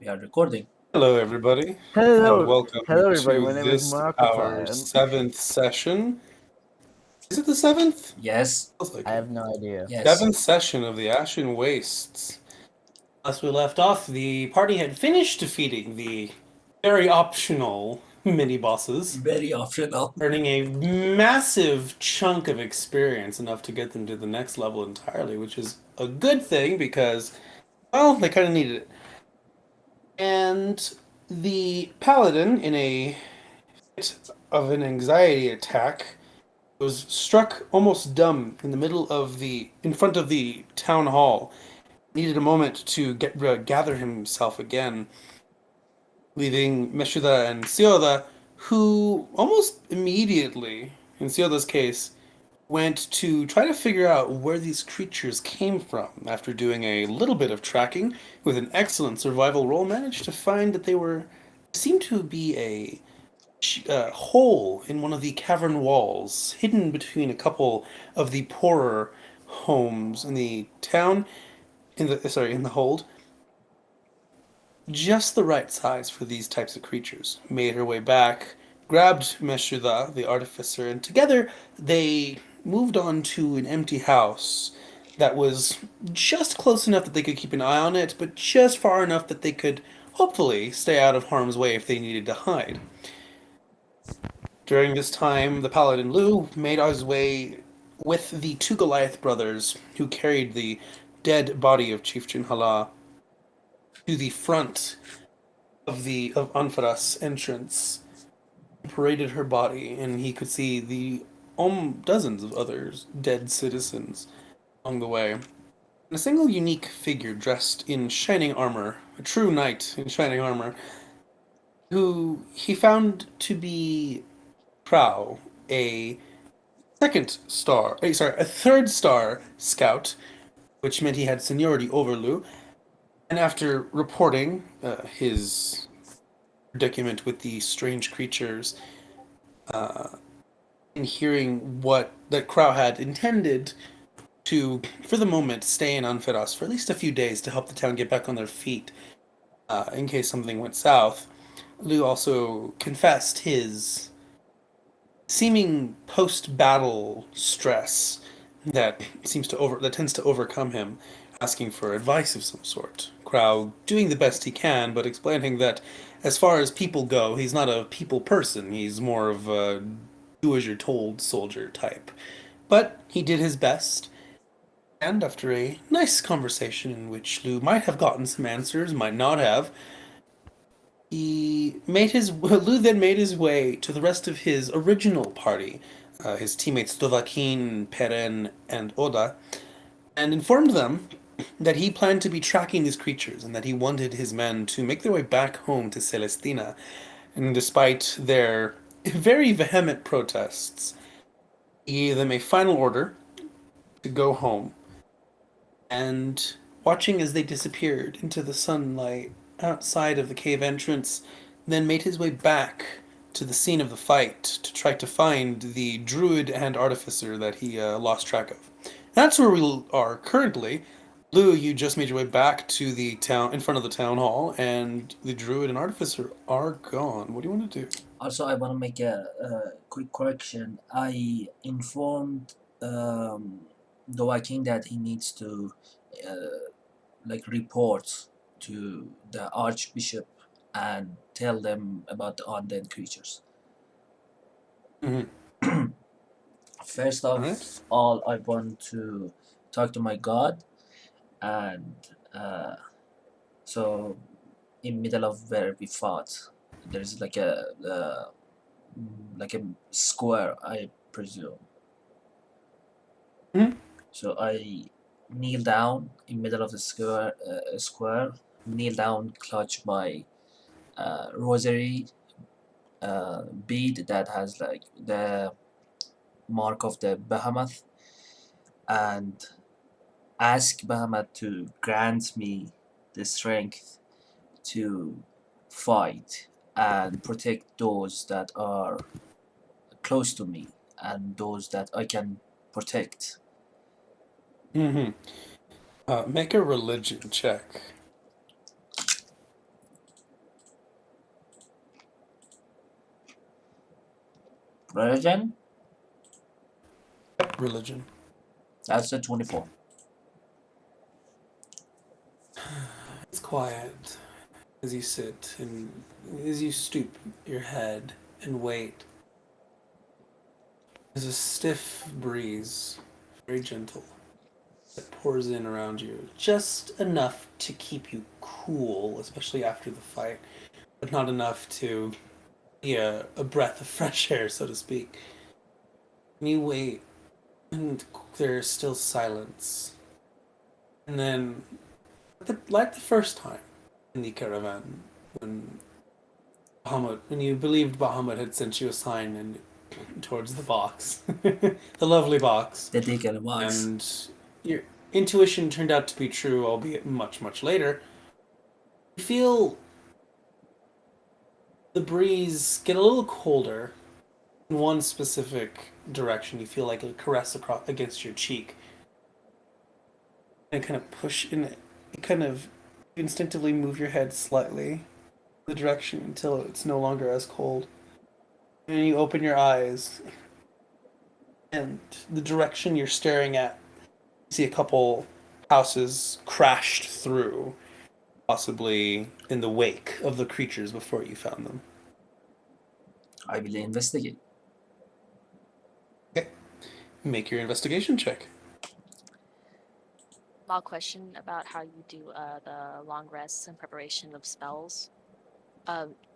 We are recording. Hello, everybody, and Hello, welcome hello everybody. to My name is this, our Marco-san. seventh session. Is it the seventh? Yes, Feels like I it. have no idea. yes. Seventh session of the Ashen Wastes. Last we left off, the party had finished defeating the very optional mini bosses, Very optional. earning a massive chunk of experience, enough to get them to the next level entirely, which is a good thing because, well, they kind of needed it. And the paladin, in a of an anxiety attack, was struck almost dumb in the middle of in front of the town hall. Needed a moment to gather himself again, leaving Meshuda and Sioda, who almost immediately, in Sioda's case, went to try to figure out where these creatures came from. After doing a little bit of tracking with an excellent survival roll, managed to find that they seemed to be a hole in one of the cavern walls, hidden between a couple of the poorer homes in the town, in the hold. Just the right size for these types of creatures. Made her way back, grabbed Meshuda, the artificer, and together they moved on to an empty house that was just close enough that they could keep an eye on it, but just far enough that they could hopefully stay out of harm's way if they needed to hide. During this time, the paladin Lu made his way with the two Goliath brothers who carried the dead body of Chieftain Hala to the front of Anfaras entrance, paraded her body, and he could see the dozens of others dead citizens along the way. And a single unique figure dressed in shining armor, a true knight in shining armor, who he found to be Crow, a a third star scout, which meant he had seniority over Lu. And after reporting his predicament with the strange creatures, uh, and hearing what that Crow had intended to, for the moment, stay in Anferas for at least a few days to help the town get back on their feet, in case something went south, Lu also confessed his seeming post-battle stress that tends to overcome him, asking for advice of some sort. Crow doing the best he can, but explaining that as far as people go, he's not a people person. He's more of a do as you're told soldier type. But he did his best, and after a nice conversation in which Lou might have gotten some answers, might not have, Lou then made his way to the rest of his original party, his teammates Dovakin, Peren, and Oda, and informed them that he planned to be tracking these creatures and that he wanted his men to make their way back home to Celestina. And despite their very vehement protests, he gave them a final order to go home. And watching as they disappeared into the sunlight outside of the cave entrance, then made his way back to the scene of the fight to try to find the druid and artificer that he lost track of. That's where we are currently. Lou, you just made your way back to the town in front of the town hall, and the druid and artificer are gone. What do you want to do? Also, I want to make a quick correction. I informed the Viking that he needs to report to the Archbishop and tell them about the undead creatures. Mm-hmm. First All of right. all, I want to talk to my god, and uh, so in middle of where we fought, there's like a square, I presume. Mm-hmm. So I kneel down in middle of the square, kneel down, clutch my rosary bead that has like the mark of the behemoth, and ask behemoth to grant me the strength to fight and protect those that are close to me and those that I can protect. Mm-hmm. Make a religion check. Religion? Yep, religion. That's a 24. It's quiet as you sit and as you stoop your head and wait. There's a stiff breeze, very gentle, that pours in around you, just enough to keep you cool, especially after the fight, but not enough to be a breath of fresh air, so to speak. And you wait, and there's still silence. And then, like the first time in the caravan, when when you believed Bahamut had sent you a sign and towards the box, the lovely box, The dick in a box. and your intuition turned out to be true, albeit much, much later. You feel the breeze get a little colder in one specific direction. You feel like a caress across against your cheek, and kind of push in it. You kind of instinctively move your head slightly the direction until it's no longer as cold. And you open your eyes, and the direction you're staring at, you see a couple houses crashed through, possibly in the wake of the creatures before you found them. I will investigate. Okay, make your investigation check. Small question about how you do the long rests and preparation of spells.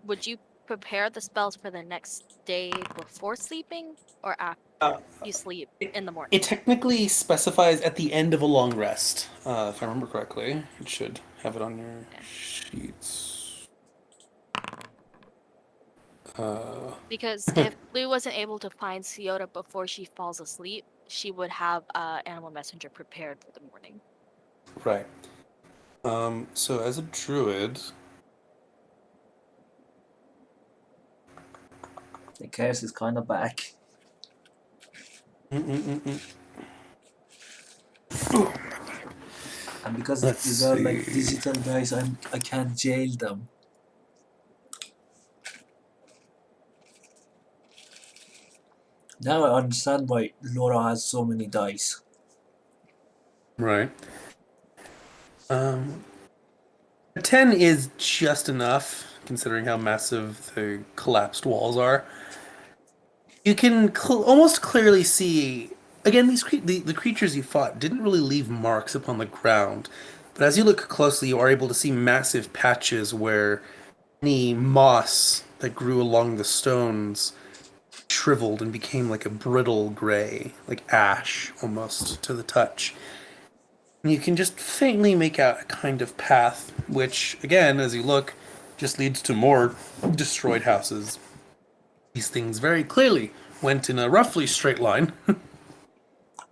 Would you prepare the spells for the next day before sleeping, or after Uh, you sleep in the morning? It technically specifies at the end of a long rest. If I remember correctly, it should have it on your sheets. Because if Lou wasn't able to find Ciota before she falls asleep, she would have Animal Messenger prepared for the morning. Right. So as a druid, The curse is kind of back. mm-mm-mm-mm. And because Let's these are like see. digital dice, I can't jail them. Now I understand why Laura has so many dice. Right. A 10 is just enough, considering how massive the collapsed walls are. You can almost clearly see. Again, the creatures you fought didn't really leave marks upon the ground, but as you look closely, you are able to see massive patches where any moss that grew along the stones shriveled and became like a brittle gray, like ash almost to the touch. And you can just faintly make out a kind of path, which, again, as you look, just leads to more destroyed houses. These things very clearly went in a roughly straight line.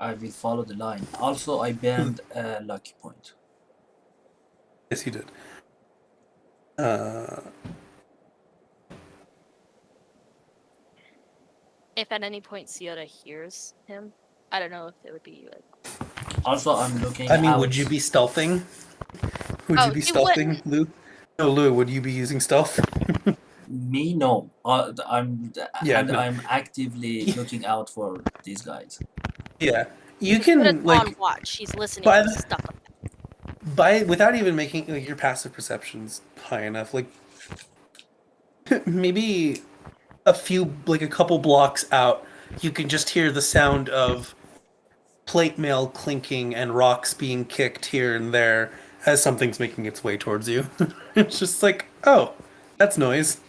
I will follow the line. Also, I burned a lucky point. Yes, you did. Uh, If at any point Ciota hears him, I don't know if it would be like. Also, I'm looking I mean, out. would you be stealthing? Would Oh, you be he stealthing, wouldn't. Lou? No, Lou, would you be using stealth? Me, no. Yeah, no. I'm actively looking out for these guys. Yeah. You But it's can, on like, watch. He's listening by to the, stuff like without even making, like, your passive perceptions high enough, like, maybe a couple blocks out, you can just hear the sound of plate mail clinking and rocks being kicked here and there as something's making its way towards you. It's just like, oh, that's noise.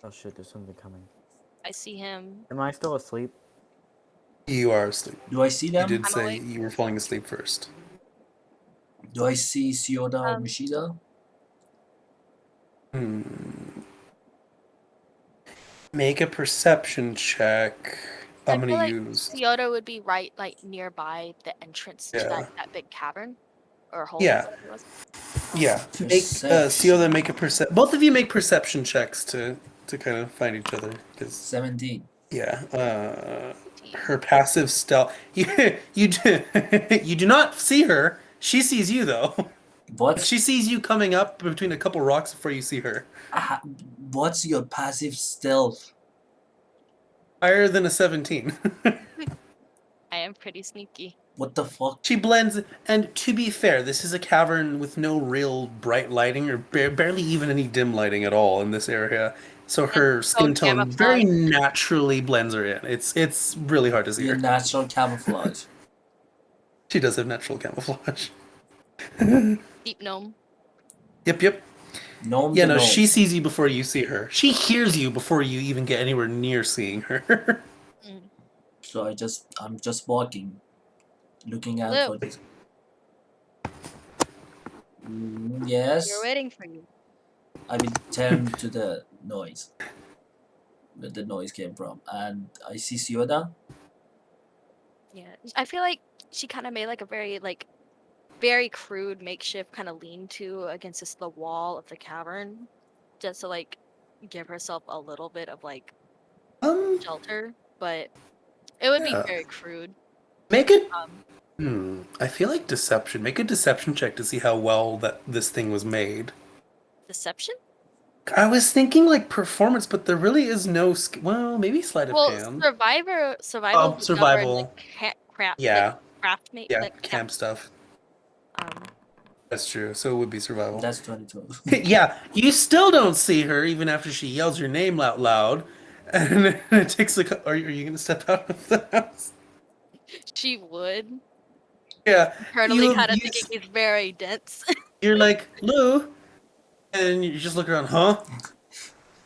Oh shit, there's something coming. I see him. Am I still asleep? You are asleep. Do I see You them? did I'm say awake. you were falling asleep first. Do I see Sioda or Um, Mishida? Make a perception check. I I'm feel gonna like use. Ciota would be right, like nearby the entrance to Yeah. that big cavern or hole. Yeah. Whatever it was. Yeah. Make Perception. Sioda make a both of you make perception checks to kind of find each other because 17. yeah. Her passive stealth. You do, you do not see her. She sees you though. What's She sees you coming up between a couple rocks before you see her. what's your passive stealth? Higher than a 17. I am pretty sneaky. What the fuck? She blends, and to be fair, this is a cavern with no real bright lighting or barely even any dim lighting at all in this area. So her skin tone very camouflage. naturally blends her in. It's really hard to see Your her. natural camouflage. She does have natural camouflage. Deep gnome. Yep. Gnome Yeah, to no, gnome. she sees you before you see her. She hears you before you even get anywhere near seeing her. Mm. So I'm just walking, looking out Lou, for this. we're Yes, waiting for you. I will turn to the noise, where the noise came from, and I see Sioda. Yeah, I feel like she kind of made like a very crude makeshift kind of lean-to against the wall of the cavern, just to like give herself a little bit of like um, shelter, but it would be yeah. very crude. Make it. Um, I feel like deception. Make a deception check to see how well that this thing was made. deception? I was thinking like performance, but there really is no. Well, maybe sleight of Well, hand. survival would govern like Survival. craft, like Yeah, craft mate, yeah, like camp stuff. um. That's true. So it would be survival. That's 22. Yeah, you still don't see her even after she yells your name out loud, and it takes a. Are you gonna step out of the house? She would Yeah, internally kind of thinking he's very dense. you're like Lou, and you just look around, huh?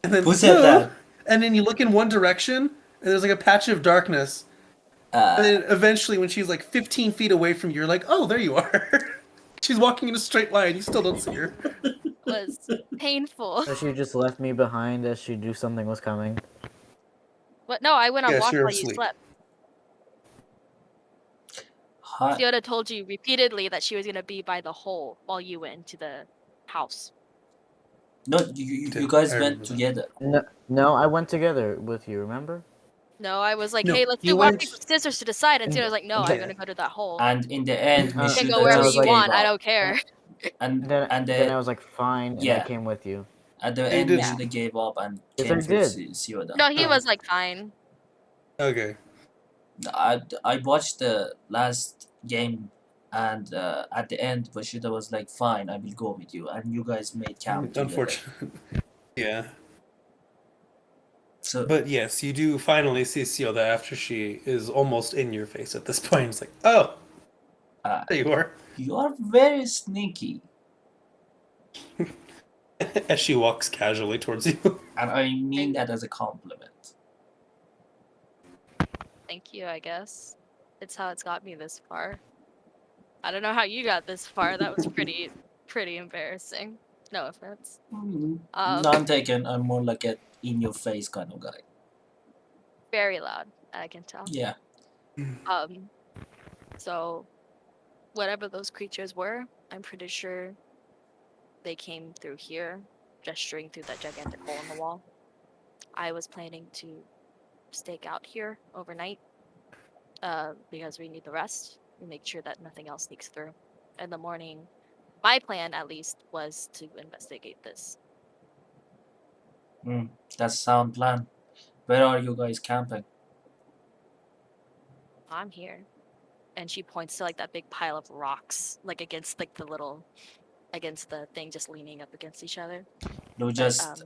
And then Who said Lou, that? and then you look in one direction, and there's like a patch of darkness. And then eventually, when she's like 15 feet away from you, you're like, oh, there you are. She's walking in a straight line. You still don't see her. Was painful. So she just left me behind as she knew something was coming. But no, I went on Yes, walk you're while you asleep. slept. Hi. Fiona told you repeatedly that she was gonna be by the hole while you went into the house. No, you guys I went remember that. together. No, I went together with you. Remember? No, I was like, No, hey, let's you do rock went- paper scissors to decide, and Fiona was like, no, I'm Yeah. gonna go to that hole. And in the end, You can Mishuda go wherever I was you just like- gave want. I up. don't care. And Then and I the was like, fine, and I yeah, came with you. at the You end, did- Mishuda gave up and Yes, came I to did. Sioda. No, he was like fine. Okay. I watched the last game, and at the end, Mishuda was like, "Fine, I will go with you," and you guys made camp together. Unfortunate. Yeah. So But yes, you do finally see Sioda after she is almost in your face at this point. It's like, oh, there you are. you are very sneaky, As she walks casually towards you. and I mean that as a compliment. Thank you, I guess. It's how it's got me this far. I don't know how you got this far. That was pretty embarrassing. No offense. None taken. I'm more like a in-your-face kind of guy. Very loud, I can tell. Yeah. So whatever those creatures were, I'm pretty sure they came through here, gesturing through that gigantic hole in the wall. I was planning to stake out here overnight, because we need the rest. We make sure that nothing else sneaks through. In the morning, my plan at least was to investigate this. That's sound plan. Where are you guys camping? I'm here. And she points to like that big pile of rocks, like against like against the thing just leaning up against each other. Lou just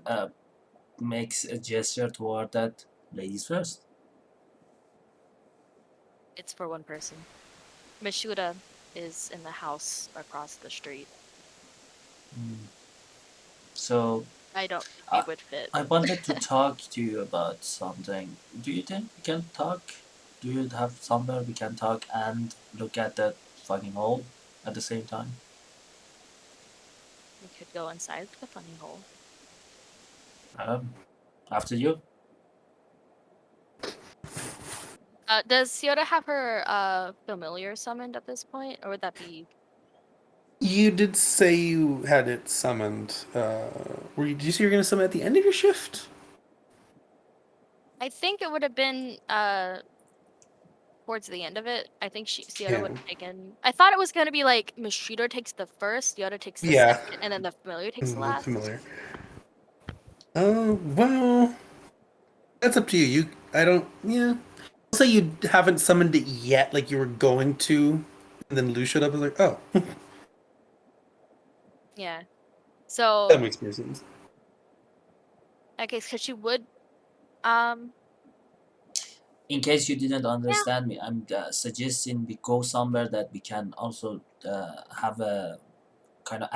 makes a gesture toward that. Ladies first. It's for one person. Mishuda is in the house across the street. So I don't think it would fit. I wanted to talk to you about something. Do you think we can talk? Do you have somewhere we can talk and look at that fucking hole at the same time? We could go inside the funny hole. After you. Does Sioda have her familiar summoned at this point, or would that be? You did say you had it summoned. Did you say you were going to summon at the end of your shift? I think it would have been towards the end of it. I think Sioda would have taken. I thought it was gonna be like Mishito takes the first, Sioda takes the second, and then the familiar takes the last. Familiar. Oh, well, that's up to you. I don't. Yeah. I'll say you haven't summoned it yet, like you were going to, and then Lou showed up and was like, oh, Yeah. that So, makes more sense. okay, because she would, um, In case you didn't yeah. understand me, I'm suggesting we go somewhere that we can also have a kind of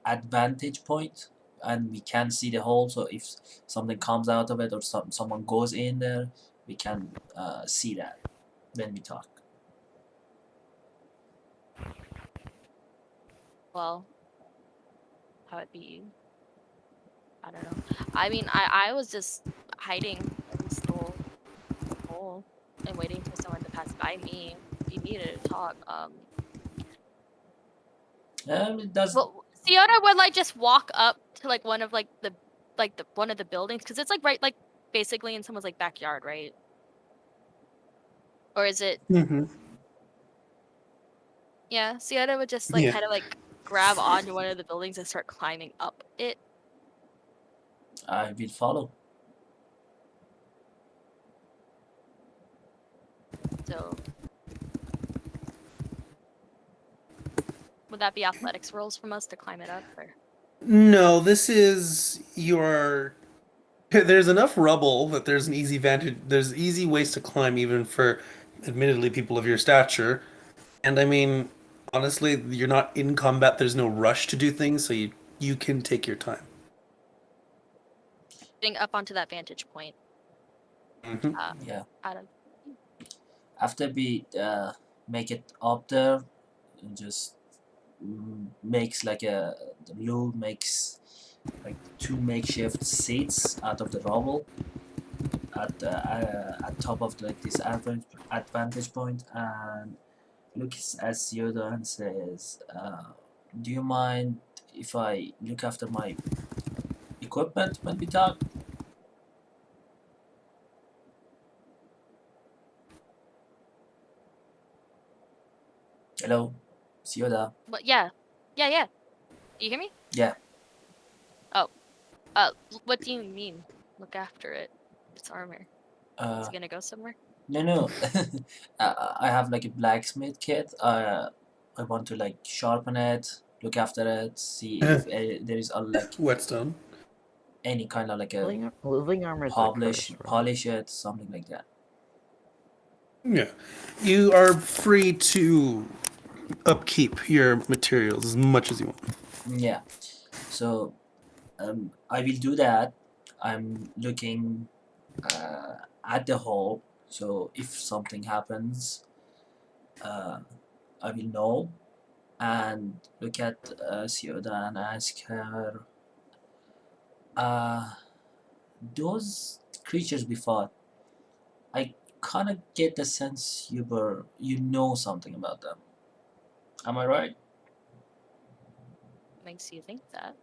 advantage point, and we can see the hole. So if something comes out of it or someone goes in there, we can see that when we talk. Well, how it be? I don't know. I mean, I was just hiding in this little hole and waiting for someone to pass by me. If you needed to talk, It does. well, Siona would like just walk up to like one of like the one of the buildings because it's like right like basically in someone's like backyard, right? Or is it? Mm-hmm. Yeah, Siona would just like Yeah. kind of like grab onto one of the buildings and start climbing up it. I will follow. So would that be athletics rolls from us to climb it up, or? No, this is your. There's enough rubble that there's an easy vantage. There's easy ways to climb, even for, admittedly, people of your stature. And I mean, honestly, you're not in combat. There's no rush to do things, so you can take your time. Getting up onto that vantage point. Hmm. Yeah. Out of After we make it up there, and just makes like a Lou makes like two makeshift seats out of the rubble at top of like this advantage point, and looks at Yoda and says, "Do you mind if I look after my equipment when we talk?" Hello, Yoda. but yeah, yeah. Do you hear me? Yeah. Oh, what do you mean? Look after it. It's armor. Is Uh, it gonna go somewhere? no. I have like a blacksmith kit. I want to like sharpen it, look after it, see if there is like Whetstone. any kind of like a Living armor is a curse, right? polish it, something like that. Yeah. You are free to upkeep your materials as much as you want. Yeah. So I will do that. I'm looking at the hole. So if something happens, uh, I will know and look at Sioda and ask her, uh, those creatures we fought, I kind of get the sense you know something about them. Am I right? Makes you think that.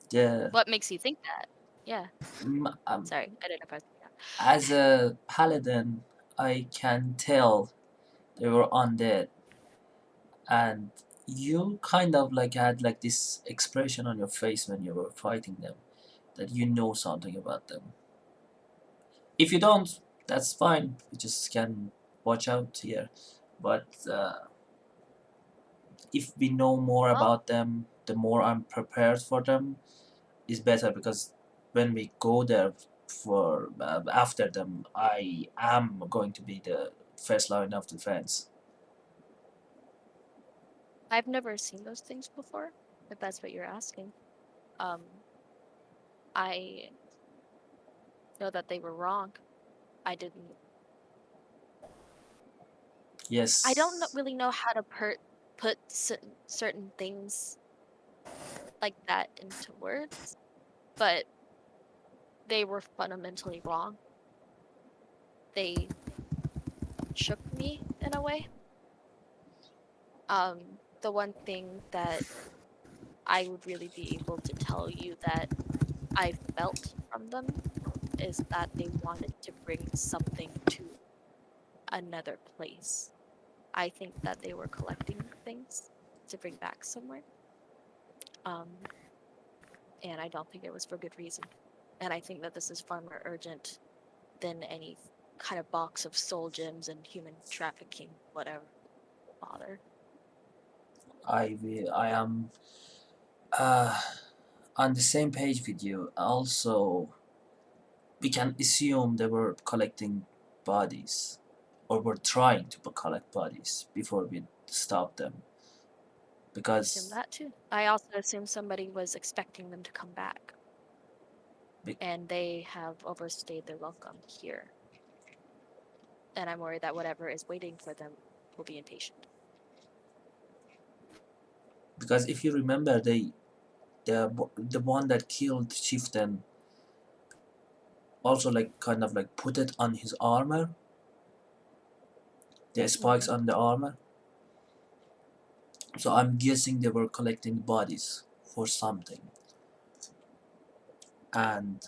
The What makes you think that? Yeah. mm, Sorry, I didn't know if I was. Yeah. as a paladin, I can tell they were undead, and you kind of like had like this expression on your face when you were fighting them that you know something about them. If you don't, that's fine. You just can watch out here. But if we know more Well, about them, the more I'm prepared for them is better, because when we go there for after them, I am going to be the first line of defense. I've never seen those things before, if that's what you're asking. Um, I know that they were wrong. I didn't. I don't Yes. really know how to put certain things like that into words, but they were fundamentally wrong. They shook me in a way. The one thing that I would really be able to tell you that I felt from them is that they wanted to bring something to another place. I think that they were collecting things to bring back somewhere. Um, and I don't think it was for good reason. And I think that this is far more urgent than any kind of box of soul gems and human trafficking, whatever. Bother. I am on the same page with you. Also, we can assume they were collecting bodies, or were trying to collect bodies before we stop them. I assume Because that too. I also assume somebody was expecting them to come back, be- and they have overstayed their welcome here. And I'm worried that whatever is waiting for them will be impatient. because if you remember, the one that killed Chieftain also like kind of like put it on his armor, the spikes on the armor. So I'm guessing they were collecting bodies for something. And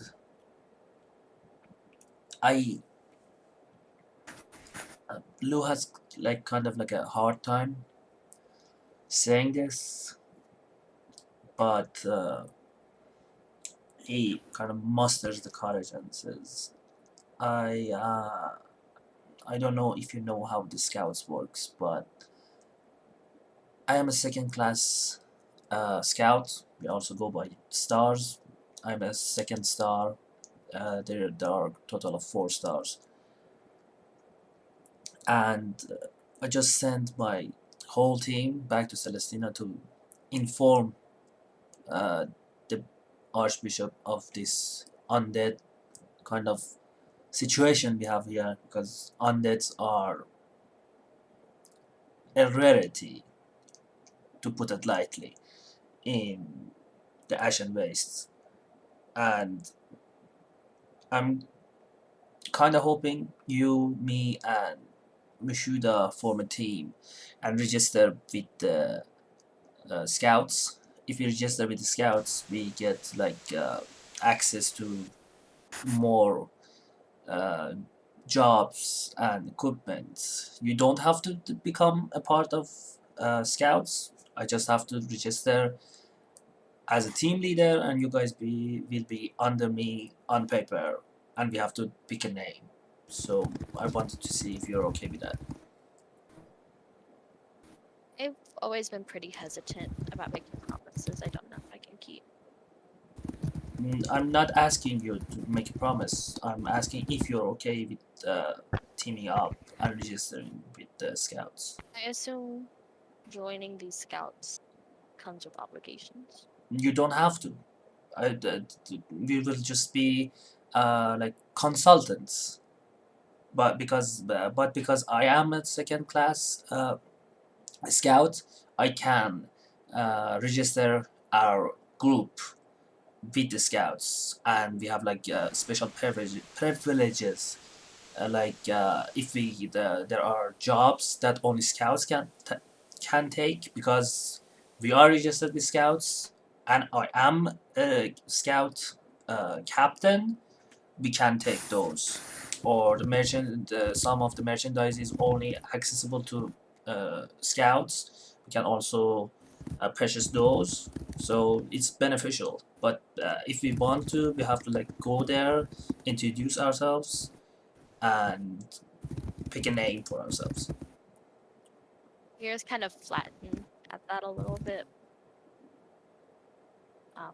I Lou has like kind of like a hard time saying this, but he kind of musters the courage and says, I don't know if you know how the scouts works, but I am a second class scout. We also go by stars. I'm a second star. There are a total of 4 stars, and I just sent my whole team back to Celestina to inform uh, the Archbishop of this undead kind of situation we have here, because undeads are a rarity, to put it lightly, in the Ashen Wastes. And I'm kind of hoping you, me, and Mishuda form a team and register with the scouts. If we register with the scouts, we get like access to more uh, jobs and equipment. You don't have to become a part of scouts. I just have to register as a team leader, and you guys will be under me on paper, and we have to pick a name. So I wanted to see if you're okay with that. I've always been pretty hesitant about making promises I don't know if I can keep. I'm not asking you to make a promise. I'm asking if you're okay with teaming up and registering with the scouts. I assume joining these scouts comes with obligations. You don't have to. We will just be like consultants. But because I am a second class scout, I can register our group with the scouts, and we have like special privileges. If there are jobs that only scouts can take, because we are registered with scouts, and I am a scout captain, we can take those. Or some of the merchandise is only accessible to scouts. We can also purchase those, so it's beneficial. But if we want to, we have to like go there, introduce ourselves, and pick a name for ourselves. Ears kind of flatten at that a little bit. Um,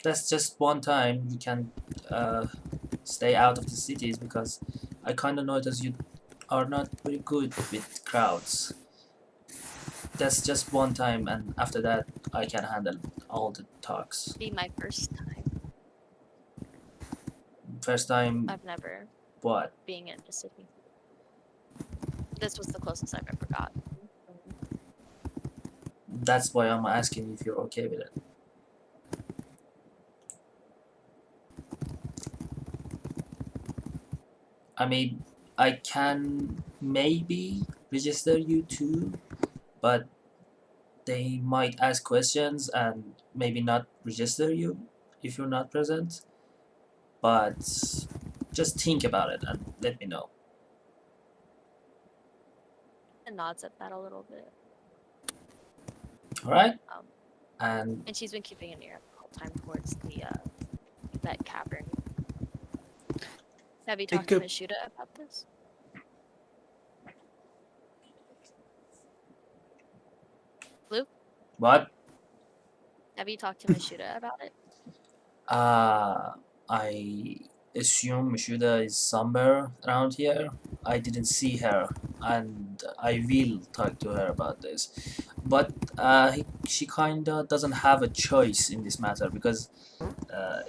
That's just one time you can stay out of the cities, because I kind of notice you are not very good with crowds. That's just one time, and after that, I can handle all the talks. be my first time. First time, I've never what? being in a city. This was the closest I've ever got. That's why I'm asking if you're okay with it. I mean, I can maybe register you too, but they might ask questions and maybe not register you if you're not present. But just think about it and let me know. And nods at that a little bit. All right? Um, And and she's been keeping an ear the whole time towards the that cavern. Have you Make talked to a- Mishuda about this? Luke, What? have you talked to Mishuda about it? I assume Mishuda is somewhere around here. I didn't see her, and I will talk to her about this. But she kinda doesn't have a choice in this matter because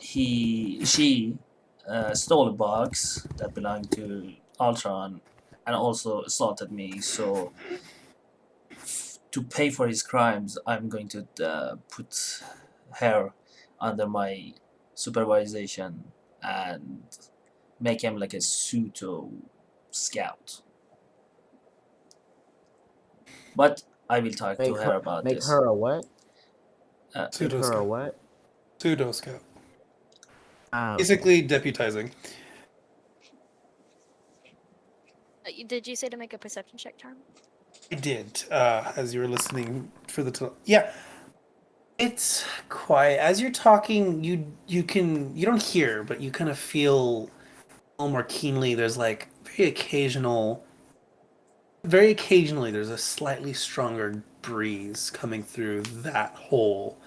she stole a box that belonged to Ultron and also assaulted me. So to pay for his crimes, I'm going to put her under my supervision and make him like a pseudo scout. But I will talk to her about Make this. her a what? Uh, Make Pseudo her a scout. what? Pseudo scout. Ah, okay. Basically deputizing. Did you say to make a perception check, Charm? I did, as you were listening for the yeah. It's quiet. As you're talking, you don't hear, but you kind of feel a little more keenly. There's like very occasionally there's a slightly stronger breeze coming through that hole.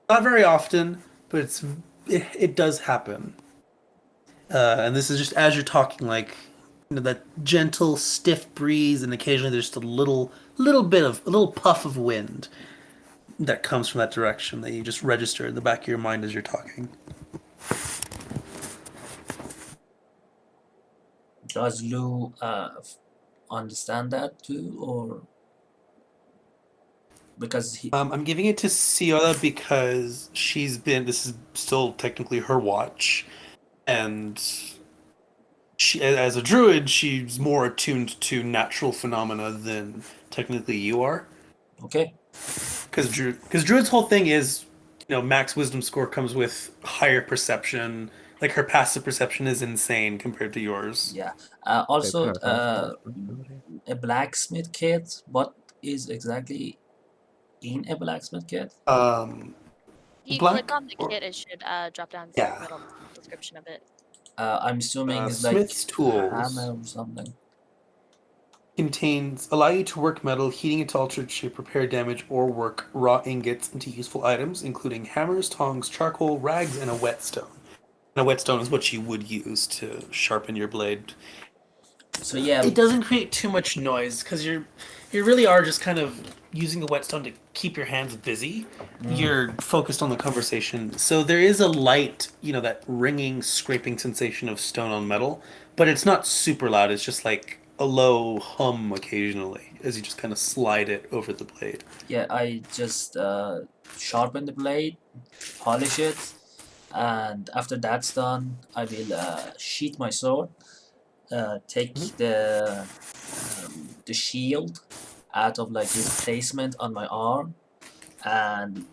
Not very often, but it does happen. And this is just as you're talking, like that gentle, stiff breeze, and occasionally there's just a little puff of wind that comes from that direction that you just register in the back of your mind as you're talking. does Lou understand that too, or because he? I'm giving it to Siora because this is still technically her watch, and she, as a druid, she's more attuned to natural phenomena than technically you are. Okay. Because druid's whole thing is, max wisdom score comes with higher perception. Like her passive perception is insane compared to yours. Yeah. They Also, put us on some responsibility. a blacksmith kit. What is exactly in a blacksmith kit? You click Black on the or kit, it should drop down to the yeah, middle description of it. I'm assuming it's like Smith's tools hammer or something. contains allow you to work metal, heating it to altered shape, repair damage, or work raw ingots into useful items, including hammers, tongs, charcoal, rags, and a whetstone. And a whetstone is what you would use to sharpen your blade. So yeah, It doesn't create too much noise because you really are just kind of using the whetstone to keep your hands busy. You're focused on the conversation, so there is a light, that ringing, scraping sensation of stone on metal, but it's not super loud. It's just like a low hum occasionally as you just kind of slide it over the blade. yeah, I just sharpen the blade, polish it, and after that's done, I will sheath my sword, take the shield out of like its placement on my arm, and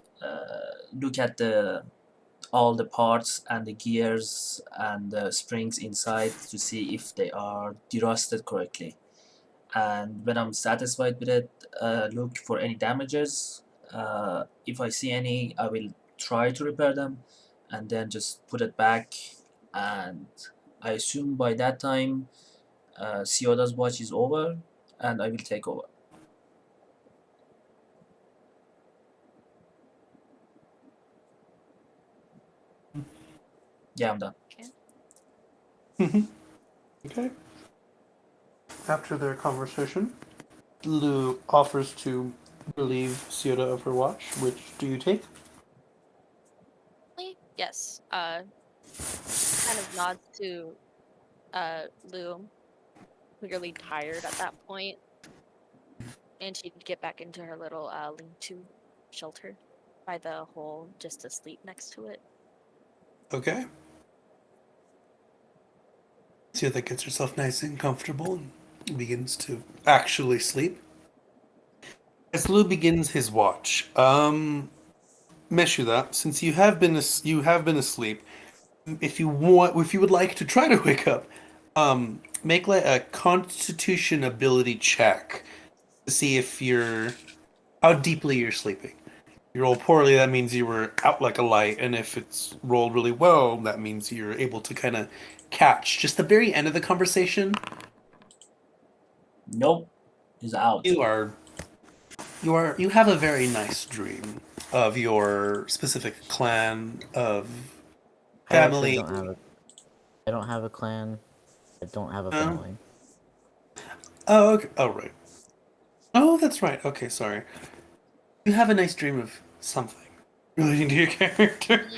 look at the all the parts and the gears and the springs inside to see if they are derusted correctly. And when I'm satisfied with it, look for any damages. If I see any, I will try to repair them and then just put it back. And I assume by that time, Sioda's watch is over and I will take over. Yeah, I'm done. Okay. Okay. After their conversation, Lou offers to relieve Siota of her watch. Which do you take? Yes. Kind of nods to Lou, clearly tired at that point, and she'd get back into her little lean-to shelter by the hole just to sleep next to it. Okay. Siota gets herself nice and comfortable and begins to actually sleep. As Lou begins his watch, Meshuda, since you have been asleep, if you would like to try to wake up, make like a Constitution ability check to see if you're how deeply you're sleeping. you roll poorly, that means you were out like a light, and if it's rolled really well, that means you're able to kind of catch just the very end of the conversation. Nope, he's out. You have a very nice dream of your specific clan of I actually family. don't have a. I don't have a clan. I don't have a Oh. family. Oh, okay. Oh, right. Oh, that's right. Okay, sorry. You have a nice dream of something relating to your character.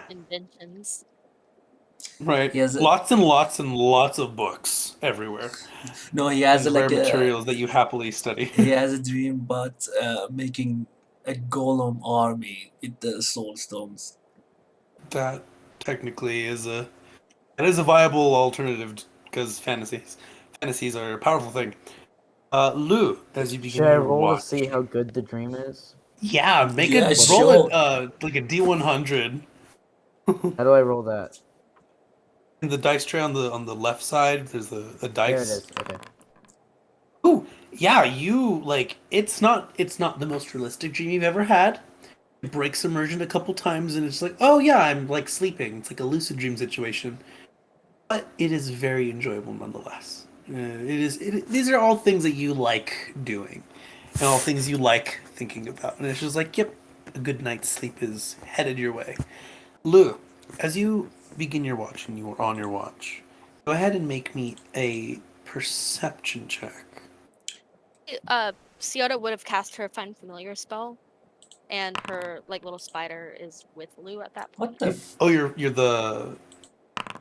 Inventions. Right. He has a, Lots and lots and lots of books everywhere. no, he has And a, rare like a materials that you happily study. he has a dream about making a golem army with the soul stones. That technically is a viable alternative because fantasies are a powerful thing. Lou, as you begin Should I your roll to watch. see how good the dream is? Yeah, make Yeah, a roll sure. like a D100. How do I roll that? In the dice tray on the left side, there's a There it dice. is. Okay. Ooh, yeah, you like it's not the most realistic dream you've ever had. It breaks immersion a couple times and it's like, oh yeah, I'm like sleeping. It's like a lucid dream situation. But it is very enjoyable nonetheless. These are all things that you like doing, and all things you like thinking about. And it's just like, yep, a good night's sleep is headed your way. Lou, as you begin your watch and you are on your watch, go ahead and make me a perception check. Ciota would have cast her Find Familiar spell, and her like little spider is with Lou at that point. What the? Oh, you're the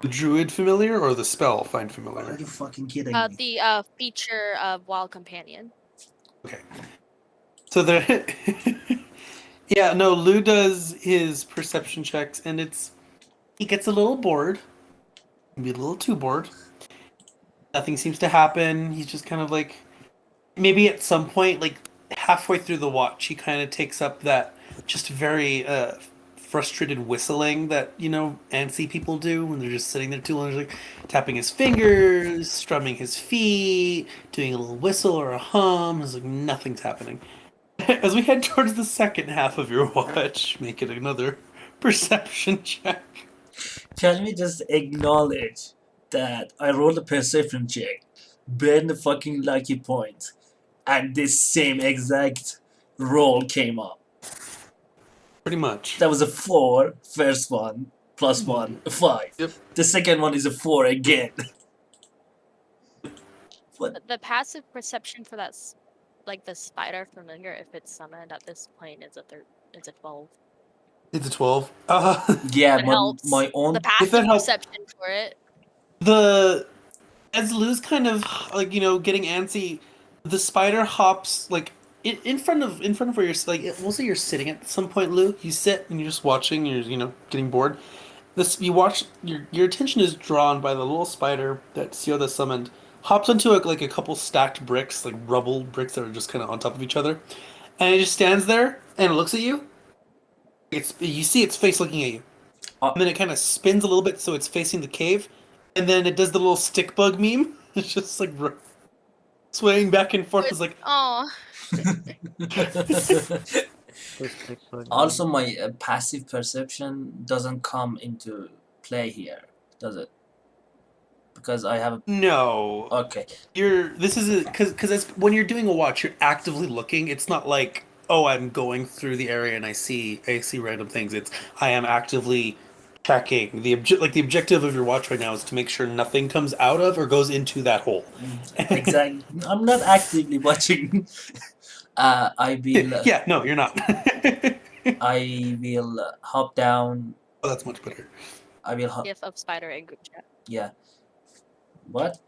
druid familiar or the spell find familiar? Are you fucking kidding me? The feature of Wild Companion. Okay. So there. Yeah, no, Lou does his perception checks, and he gets a little bored, maybe a little too bored. Nothing seems to happen. He's just kind of like, maybe at some point, like halfway through the watch, he kind of takes up that just very frustrated whistling that antsy people do when they're just sitting there too long, like tapping his fingers, strumming his feet, doing a little whistle or a hum. It's like nothing's happening. As we head towards the second half of your watch, make it another perception check. Can we just acknowledge that I rolled a perception check, burned the fucking lucky point, and this same exact roll came up? Pretty much. That was a 4, first one, plus 1, a 5. Yep. The second one is a 4 again. The passive perception for that, like the spider familiar, if it's summoned at this point, is a 12. It's a 12. Yeah, It but helps. my own. The If passive that helps- perception for it. As Lou's kind of like getting antsy, the spider hops like in front of where you're like. We'll say you're sitting at some point, Lou. You sit and you're just watching. You're getting bored. You watch. Your attention is drawn by the little spider that Sioda summoned. Hops onto like a couple stacked bricks, like rubble bricks that are just kind of on top of each other, and it just stands there and it looks at you. You see its face looking at you, and then it kind of spins a little bit so it's facing the cave, and then it does the little stick bug meme. It's just like swaying back and forth. It's like, Oh, Also, my passive perception doesn't come into play here, does it? Because I have a. no, Okay. this is because when you're doing a watch, you're actively looking. It's not like, oh, I'm going through the area and I see random things. It's I am actively checking the objective of your watch right now is to make sure nothing comes out of or goes into that hole. Exactly. I'm not actively watching. I will. Yeah, no, you're not. I will hop down. Oh, that's much better. I will hop. gif of spider in group chat. Yeah. What?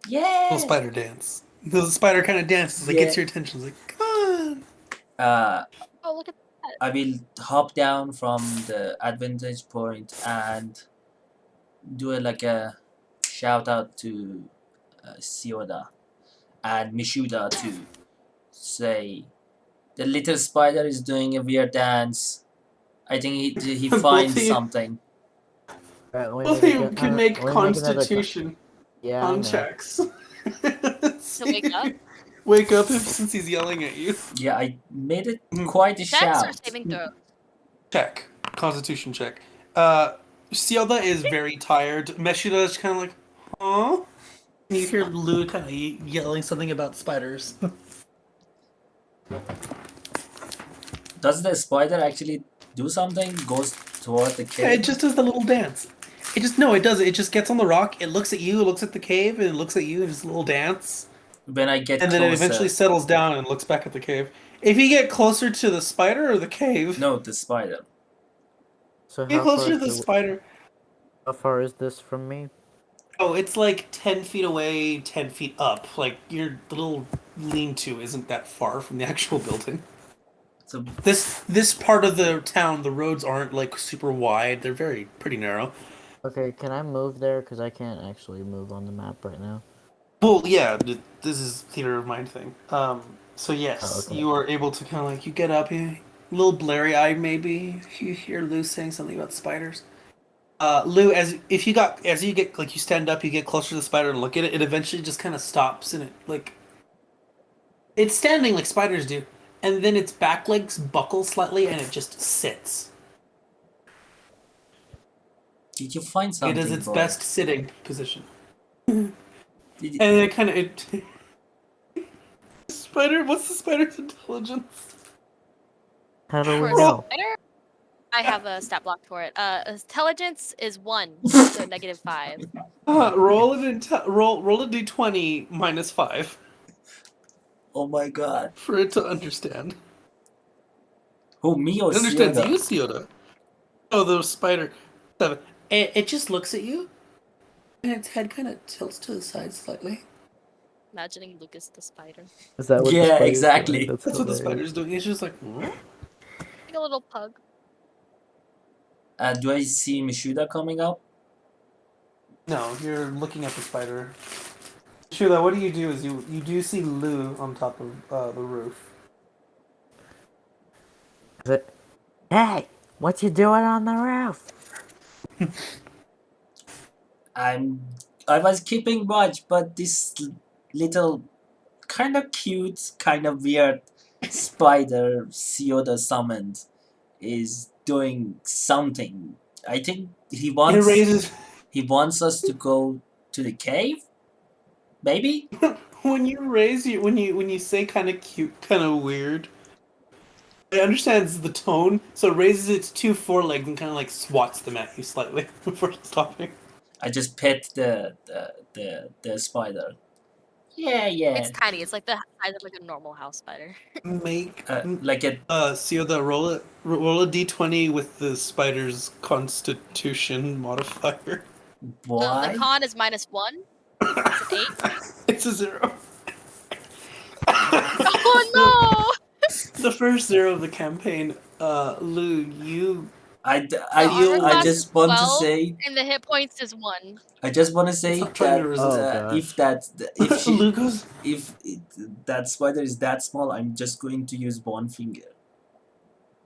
Yeah. Little spider dance. The spider kind of dances, like gets your attention. It's like, come on. Oh, look at I will hop down from the advantage point and do like a shout out to Sioda and Mishuda to say the little spider is doing a weird dance. I think he Both finds of you- something. Alright, Both of you can make Constitution Yeah, I on know. checks. to wake up. wake up him since he's yelling at you. Yeah, I made it quite a Checks or shout. saving throws? Check. Constitution check. Sielda is very tired. Meshuda is kind of like, huh? And you hear Lou kind of yelling something about spiders. Does the spider actually do something? Goes toward the Yeah, it cave? just does the little dance. It does it. It just gets on the rock, it looks at you, it looks at the cave, and it looks at you, and just a little dance. When I get And then it eventually closer. settles down and looks back at the cave. If you get closer to the spider or the cave, No, the spider. So get how far closer to is the spider. how far is this from me? Oh, it's like 10 feet away, 10 feet up. Like, your little lean-to isn't that far from the actual building. So This part of the town, the roads aren't, like, super wide. They're pretty narrow. Okay, can I move there? Because I can't actually move on the map right now. Well, yeah, this is theater of mind thing. So yes, Oh, okay. you are able to kind of like, you get up, you a little blurry-eyed maybe. You hear Lou saying something about spiders. Lou, as you get like you stand up, you get closer to the spider and look at it. It eventually just kind of stops and it like it's standing like spiders do, and then its back legs buckle slightly and it just sits. did you find It something, is its boy? best sitting position, Did and you... then it kind of it. Spider, what's the spider's intelligence? How do we For a know? spider, I have a stat block for it. Intelligence is 1, so -5. Roll roll a d20 -5 Oh my god. for it to understand. Who, me or It understands Sioda? you, Siota. Oh, the spider. 7. It just looks at you, and its head kind of tilts to the side slightly. Imagining Lucas the spider. Is that what the Yeah, spider's exactly. doing? That's what the hilarious. spider's doing. It's just like, Like a little pug. Do I see Mishuda coming up? no, you're looking at the spider. Shula, what do? Is you do see Lou on top of the roof. Is it? Hey, what you doing on the roof? I was keeping watch, but this little kind of cute, kind of weird spider Sioda summoned is doing something. I think It raises he wants us to go to the cave? Maybe? when you say kind of cute, kind of weird. It understands the tone, so it raises its 2 forelegs and kind of like swats them at you slightly before stopping. I just pet the spider. Yeah, It's yeah. tiny. It's like the size of like a normal house spider. Make Like a Sioda, roll a d20 with the spider's constitution modifier. The why? con is -1. It's an 8. It's a 0. Oh The first 0 of the campaign, Lou, you I, no! The armor I class just is want to 12, say and the hit points is 1. I just want to it's say not trying to that resist. Oh gosh. if she Lou goes, if that spider is that small, I'm just going to use one finger.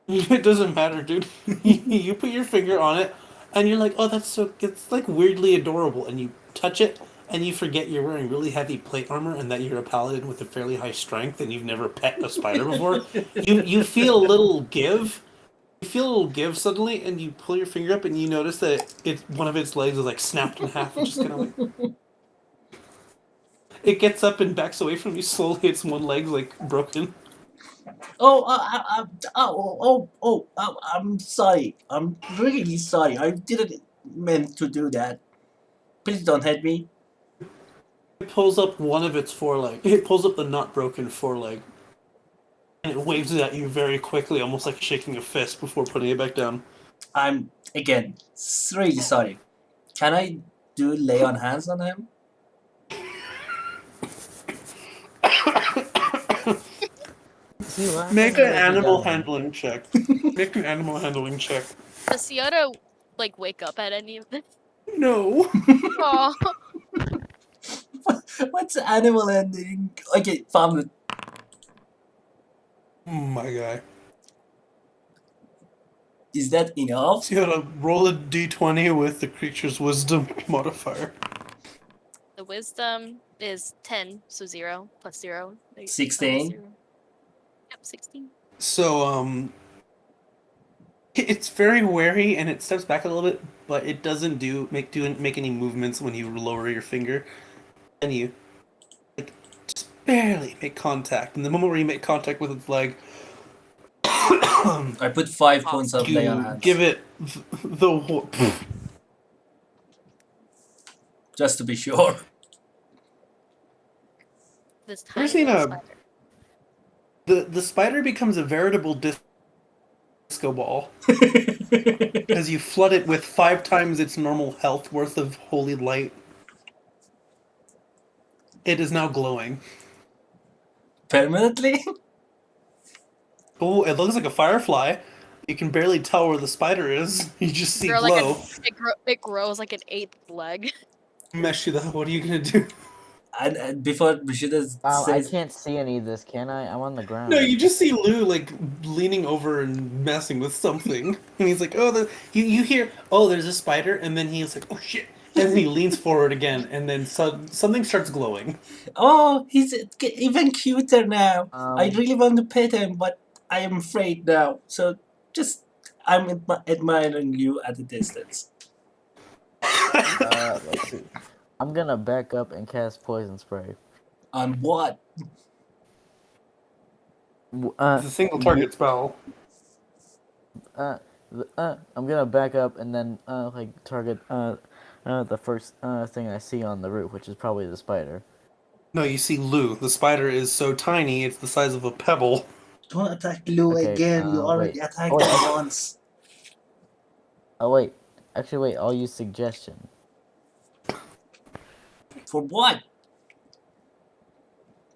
it doesn't matter, dude. You put your finger on it, and you're like, oh, it's like weirdly adorable, and you touch it, and you forget you're wearing really heavy plate armor and that you're a paladin with a fairly high strength and you've never pet a spider before. You feel a little give. You feel a little give suddenly, and you pull your finger up, and you notice that one of its legs is like snapped in half, and just kind of like it gets up and backs away from you slowly. Its one leg's like broken. I'm sorry. I'm really sorry. I didn't meant to do that. Please don't hit me. It pulls up one of its forelegs. It pulls up the not broken foreleg, and it waves it at you very quickly, almost like shaking a fist before putting it back down. I'm again really sorry. Can I do lay on hands on him? Is he laughing Make or an is he animal dying? handling check. Make an animal handling check. Does Siota like wake up at any of this? No. Oh, What's animal ending? Okay, found it. My guy. Is that enough? So you gotta roll a d20 with the creature's wisdom modifier. the wisdom is 10, so 0 plus 0. 16. Yep, 16. So it's very wary and it steps back a little bit, but it doesn't make any movements when you lower your finger, and you like just barely make contact. And the moment where you make contact with its leg, I put 5 points of lay on you hands. give it the Just to be sure. This Ever tiny seen little a- spider. the spider becomes a veritable disco ball as you flood it with 5 times its normal health worth of holy light. It is now glowing. Permanently? Oh, it looks like a firefly. You can barely tell where the spider is. You just see Grow glow. it grows like an 8th leg. Meshuda, what are you gonna do? And before Rishida I says, can't see any of this, can I? I'm on the ground. No, you just see Lou like leaning over and messing with something, and he's like, "Oh, you hear? Oh, there's a spider," and then he's like, "Oh shit!" And then he leans forward again, and then something starts glowing. oh, he's even cuter now. I Um, really want to pet him, but I am afraid now. So just, I'm admiring you at a distance. let's see. I'm gonna back up and cast poison spray. On what? It's a single target spell. I'm gonna back up and then like target the first thing I see on the roof, which is probably the spider. No, you see Lou. The spider is so tiny; it's the size of a pebble. Don't attack Lou Okay, again. You already wait. attacked Oh, wait, him actually- once. Oh wait, actually wait. I'll use suggestion. For what?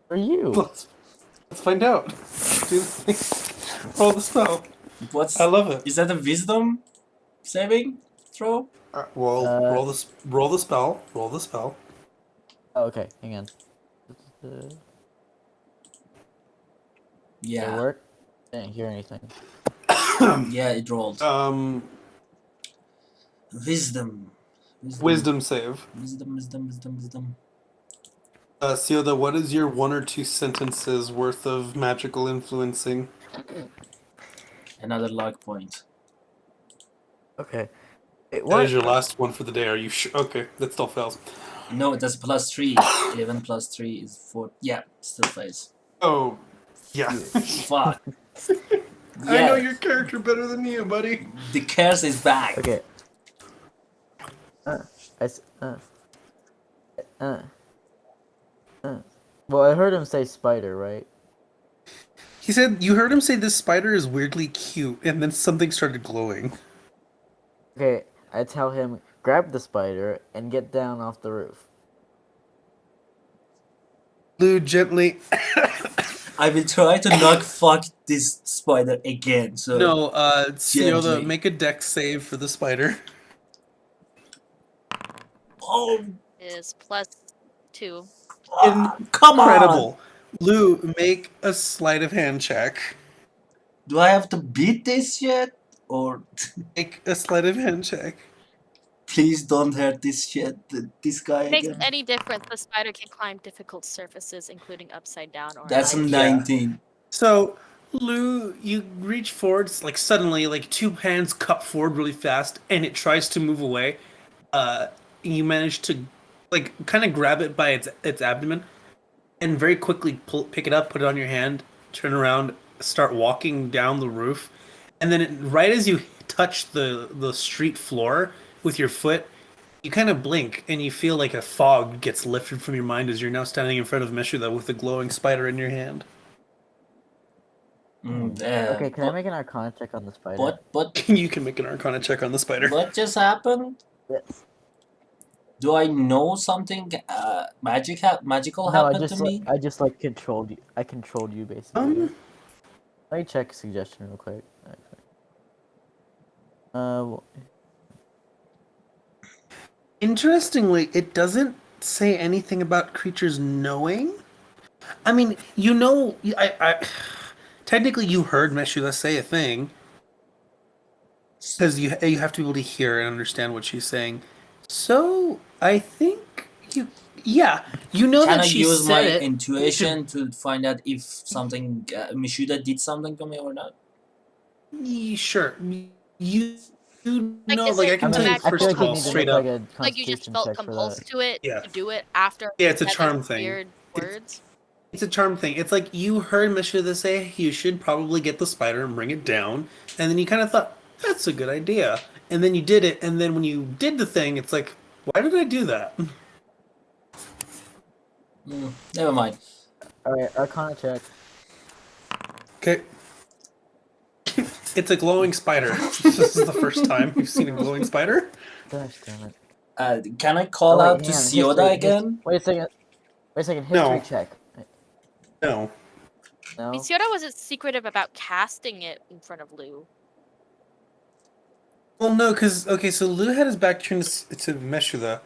For you. Let's find out. Do the thing. Roll the spell. What's? I love it. Is that a wisdom saving throw? Well, roll the spell. Roll the spell. Oh, okay, hang on. Did it Yeah. work? Didn't hear anything. Yeah, it rolled. Wisdom. Wisdom save. Wisdom. Sioda, what is your 1 or 2 sentences worth of magical influencing? Another luck point. Okay. Wait, That what? is your last one for the day. Are you sure? Okay, that still fails. No, that's +3. 11 plus 3 is 4. Yeah, still fails. Oh, yeah. Fuck. I know Yeah, your character better than you, buddy. the curse is back. Okay. I s- Well, I heard him say spider, right? He said you heard him say this spider is weirdly cute, and then something started glowing. Okay, I tell him grab the spider and get down off the roof. Lou gently. I will try to knock fuck this spider again. So No, Sioda, Gently. make a dex save for the spider. oh, Is +2. come on. Incredible. Lou, make a sleight of hand check. Do I have to beat this yet? Or Make a sleight of hand check. please don't hurt this guy Makes again. any difference, the spider can climb difficult surfaces, including upside down or That's a high. 19. So, Lou, you reach forward, like suddenly, like 2 hands cup forward really fast, and it tries to move away. You manage to, like, kind of grab it by its abdomen, and very quickly pick it up, put it on your hand, turn around, start walking down the roof, and then right as you touch the street floor with your foot, you kind of blink, and you feel like a fog gets lifted from your mind as you're now standing in front of Meshuda with the glowing spider in your hand. Okay, can I make an arcana check on the spider? But You can make an Arcana check on the spider. what just happened? Yes. Do I know something magical No, happened to me? I just like controlled you. I controlled you basically. Let me check suggestion real quick. Actually. Interestingly, it doesn't say anything about creatures knowing. I mean, you know, technically you heard Meshuda say a thing because you have to be able to hear and understand what she's saying. So I think Yeah, you know Can that I she use said my it. intuition to find out if something Mishuda did something to me or not? Sure. You Like, know, is like it I I can a tell mean, you I feel first magical like of you all, need to straight make component? like up. a Like, you just constitution felt check for that. compulsed to it Yeah. to do it after Yeah, it's a you said charm those thing. weird words? It's a charm thing. It's like you heard Mishuda say you should probably get the spider and bring it down, and then you kind of thought that's a good idea, and then you did it, and then when you did the thing, it's like, why did I do that? Never mind. All right, Arcana check. Okay, it's a glowing spider. This is the first time you've seen a glowing spider. Gosh damn it. Can I Oh call wait, out to hang on. Sioda again? Wait a second. Wait a second. History No, check. no. No. Mitsuda wasn't secretive about casting it in front of Lou. Well, no, because okay, so Lou had his back turned to Meshuda,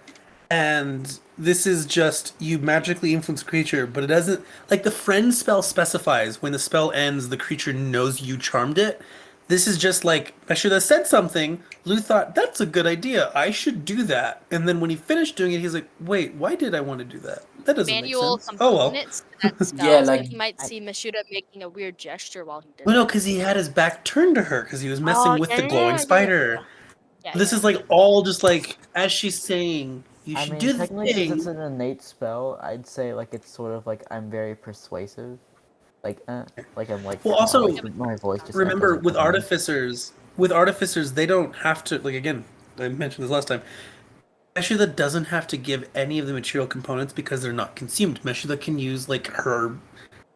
and this is just you magically influence a creature, but it doesn't like the friend spell specifies when the spell ends, the creature knows you charmed it. This is just like Meshuda said something. Lou thought that's a good idea. I should do that, and then when he finished doing it, he's like, "Wait, why did I want to do that? That doesn't make Manual sense." Oh well. components to that Yeah, spell, so like he might I, see Mishuda making a weird gesture while he did Well, no, it. because he had his back turned to her because he was Oh, messing with yeah, the yeah, glowing yeah, yeah, yeah, spider. yeah. Yeah, This yeah. is like all just like as she's saying, you I should mean, do the technically, since it's thing. an innate spell, I'd say like it's sort of like I'm very persuasive. Like I'm like, Well, like also my voice just remember doesn't come in. with artificers, they don't have to like again. I mentioned this last time. Meshuda doesn't have to give any of the material components because they're not consumed. Meshuda can use like her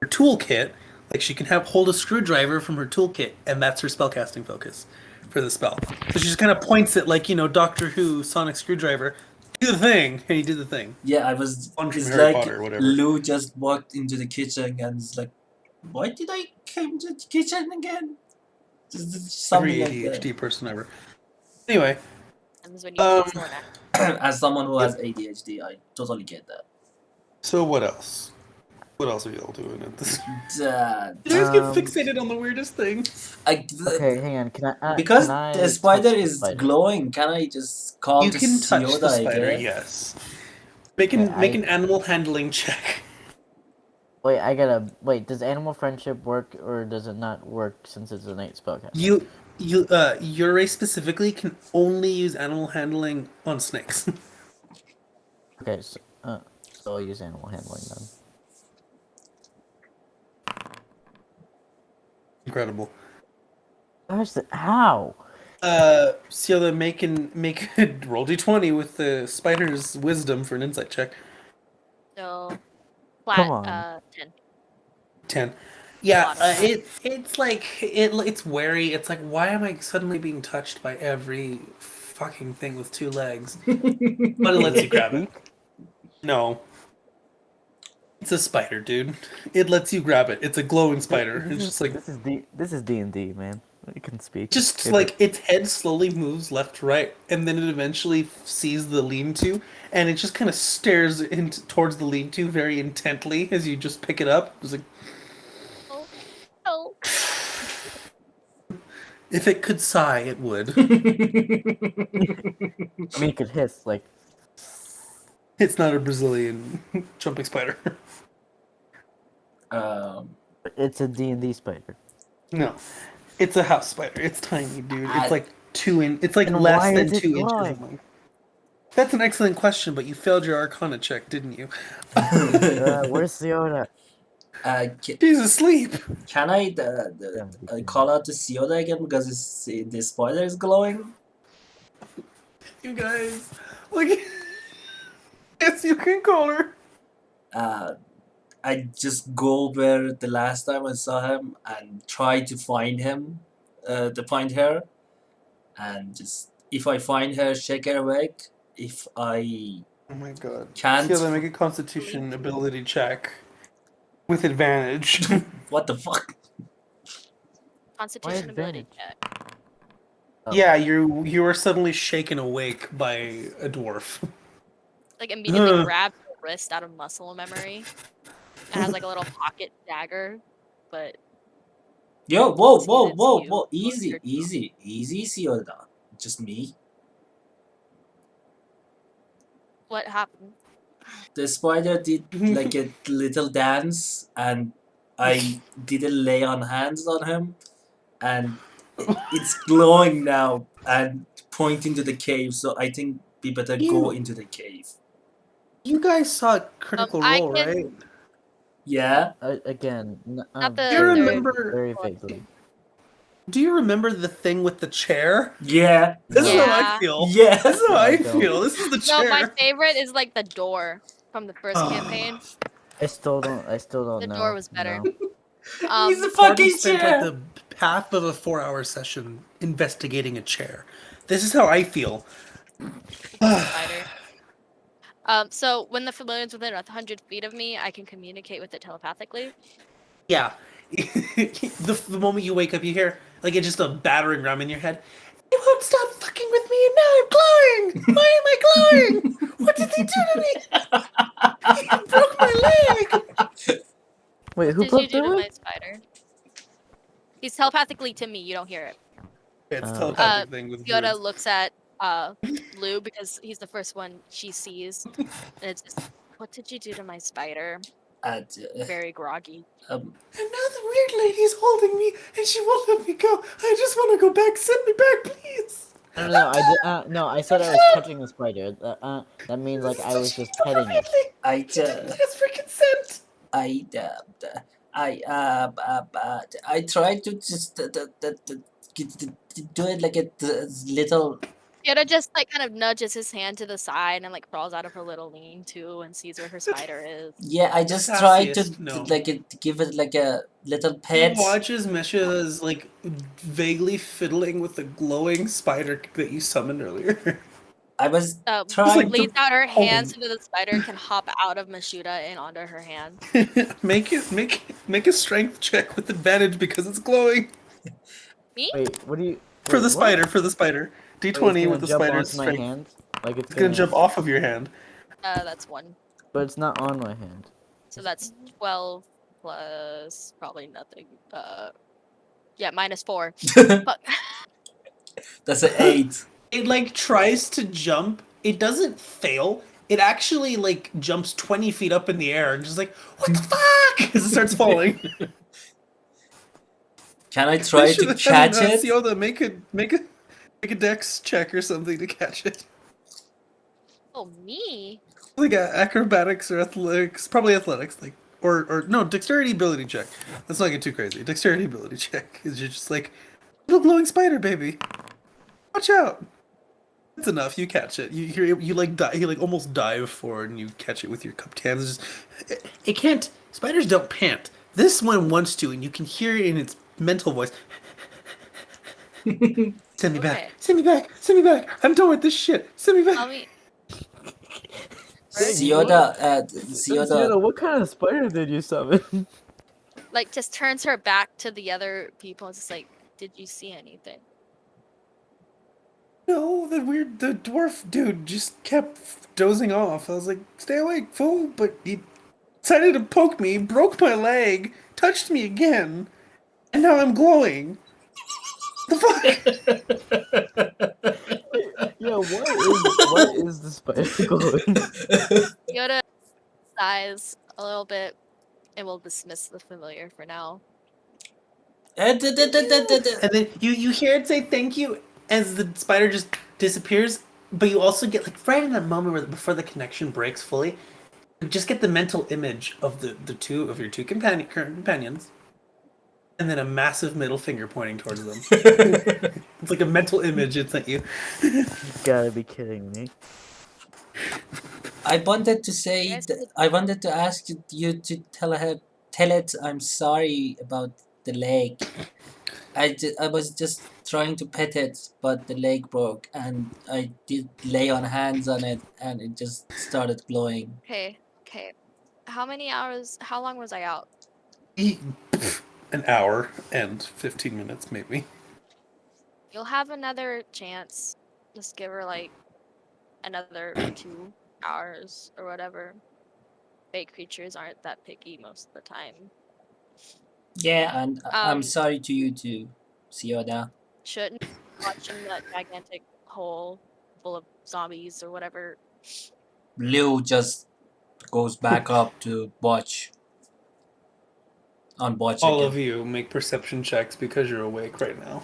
toolkit. Like she can hold a screwdriver from her toolkit, and that's her spellcasting focus for the spell. So she just kind of points it like Doctor Who sonic screwdriver. Do the thing, and he did the thing. yeah, I was. One from It's Harry like Potter or whatever. Lou just walked into the kitchen and it's like, why did I came to the kitchen again? Something Every like that. ADHD person ever. Anyway, And this is when you need Snorlax. As someone who Yep. has ADHD, I totally get that. so what else? What else are y'all doing at this? Uh, You guys get Um, fixated on the weirdest things. Okay, hang on. because Can I the spider touch the is spider? glowing, can I just call You to can touch the Sioda spider, again? yes. Okay, Make an animal handling check. Wait, I gotta wait. Does animal friendship work or does it not work since it's an innate spellcast? Your race specifically can only use animal handling on snakes. Okay, so I'll use animal handling then. Incredible. Gosh, how? So the make a roll d20 with the spider's wisdom for an insight check. So, Come flat, on. 10. 10. Yeah, Bottom. it's like it's wary. It's like why am I suddenly being touched by every fucking thing with two legs? But it lets you grab it. No. It's a spider, dude. It lets you grab it. It's a glowing spider. It's just like this is D&D, man. It can speak. just Okay, like its head slowly moves left to right, and then it eventually sees the lean-to, and it just kind of stares towards the lean-to very intently as you just pick it up. It's like Oh, oh. if it could sigh, it would. I mean, it could hiss like. It's not a Brazilian jumping spider. It's a D&D spider. No, it's a house spider. It's tiny, dude. It's I- like It's like And less why than is it 2 inches glowing? in length. That's an excellent question, but you failed your Arcana check, didn't you? Where's Siona? She's asleep. Can I Yeah, call out to Sioda again because the spider is glowing? You guys, like, yes, you can call her. I just go where the last time I saw him and try to find him, to find her, and just if I find her, shake her awake. If I Oh my god. can't, Kill make a Constitution ability check with advantage. what the fuck? Constitution ability advantage? check. Oh. Yeah, you are suddenly shaken awake by a dwarf. Like, immediately grabs her wrist out of muscle memory. It has like a little pocket dagger, but Yo, whoa, See, whoa, that's whoa, you. whoa! Those Easy, are- easy, easy, Sioda. Just me. what happened? The spider did like a little dance, and I didn't lay on hands on him, and it's glowing now and pointing to the cave. So I think we better go into the cave. You guys saw Critical I Role, can right? Yeah. not Again, the Do you third remember? very one. vaguely. Do you remember the thing with the chair? Yeah. This is No. how I Yeah. feel. Yeah. This is how No, I I don't. feel. This is the No, my chair. favorite is like the door from the first campaign. I still don't The know. door was better. No. He's a Target fucking spent like chair. the half of a 4-hour session investigating a chair. This is how I feel. Spider. So when the familiar's within 100 feet of me, I can communicate with it telepathically. Yeah. The moment you wake up, you hear like it's just a battering ram in your head. They won't stop fucking with me, and now I'm glowing. Why am I glowing? What did they do to me? He broke my leg. Wait, What who did you put do to through my it? spider? He's telepathically to me. You don't hear it. It's a Oh. telepathic thing with Yoda druids. looks at Lou because he's the first one she sees, and it's just, what did you do to my spider? And, Very groggy. And now the weird lady's holding me, and she won't let me go. I just want to go back. Send me back, please. No, I did. No, I said I was touching the spider. That means like I was just petting it. I, That's for consent. I tried to just do it like a little. Yoda just like kind of nudges his hand to the side and like crawls out of her little lean-to and sees where her spider is. Yeah, I just tried to Sassiest, no. give it like a little He pet. watches Misha is like vaguely fiddling with the glowing spider that you summoned earlier. I was like trying Leads to out her hold hands him. so that the spider can hop out of Mashuda and onto her hand. make a strength check with advantage because it's glowing. Me? Wait, what do you? For Wait, the what? spider, for the spider. Wait, it's D20 gonna with the jump spider's onto my strength. hand, like It's gonna jump off of your hand. That's 1. but it's not on my hand. So that's 12 plus probably nothing. Yeah, -4. Fuck. That's an 8. It like tries to jump. It doesn't fail. It actually like jumps 20 feet up in the air and just like, what the fuck? As it starts falling. Can I try to catch it? Yoda, make a dex check or something to catch it. Oh, me? Like acrobatics or athletics, probably athletics, like or no, dexterity ability check. Let's not get too crazy. Dexterity ability check is you're just like little glowing spider baby. Watch out. That's enough. You catch it. You like die. You like almost dive forward and you catch it with your cupped hands. It can't. Spiders don't pant. This one wants to, and you can hear it in its mental voice. Send me back. Okay. Send me back. Send me back. I'm done with this shit. Send me back. Tell me. Sioda, Sienna, what kind of spider did you summon? Like, just turns her back to the other people and just like, did you see anything? No, the dwarf dude just kept dozing off. I was like, stay awake, fool. But he decided to poke me, broke my leg, touched me again, and now I'm glowing. The fuck? Yeah, why is the spider glowing? Yoda sighs a little bit and will dismiss the familiar for now. And then you hear it say thank you as the spider just disappears, but you also get like right in that moment where before the connection breaks fully, you just get the mental image of the two of your two current companions, and then a massive middle finger pointing towards them. It's like a mental image. It's at you. You gotta be kidding me. I wanted to say Yes, that I wanted to ask you to tell it I'm sorry about the leg. I was just trying to pet it, but the leg broke, and I did lay on hands on it, and it just started glowing. Okay. How long was I out? An hour and 15 minutes, maybe. You'll have another chance. Just give her like another 2 hours or whatever. Fake creatures aren't that picky most of the time. Yeah, and I'm Um, sorry to you too, Sioda. shouldn't be watching that gigantic hole full of zombies or whatever. Lou just goes back up to watch on watch All of again. you make perception checks because you're awake right now.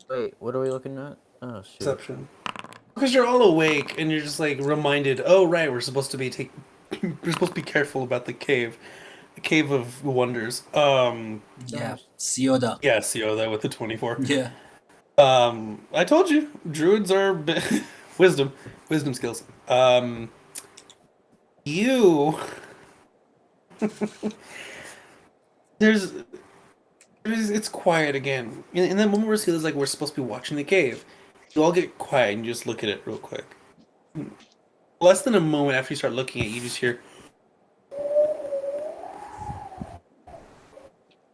Wait, what are we looking at? Oh shoot. Perception. Because you're all awake and you're just like reminded, oh right, we're supposed to be we're supposed to be careful about the cave of wonders. Yeah, Gosh. Sioda. Yeah, CO that with the 24. Yeah. I told you, druids are wisdom, wisdom skills. You there's it's quiet again. In that moment where it feels like we're supposed to be watching the cave, you all get quiet and you just look at it real quick. Less than a moment after you start looking at it, you just hear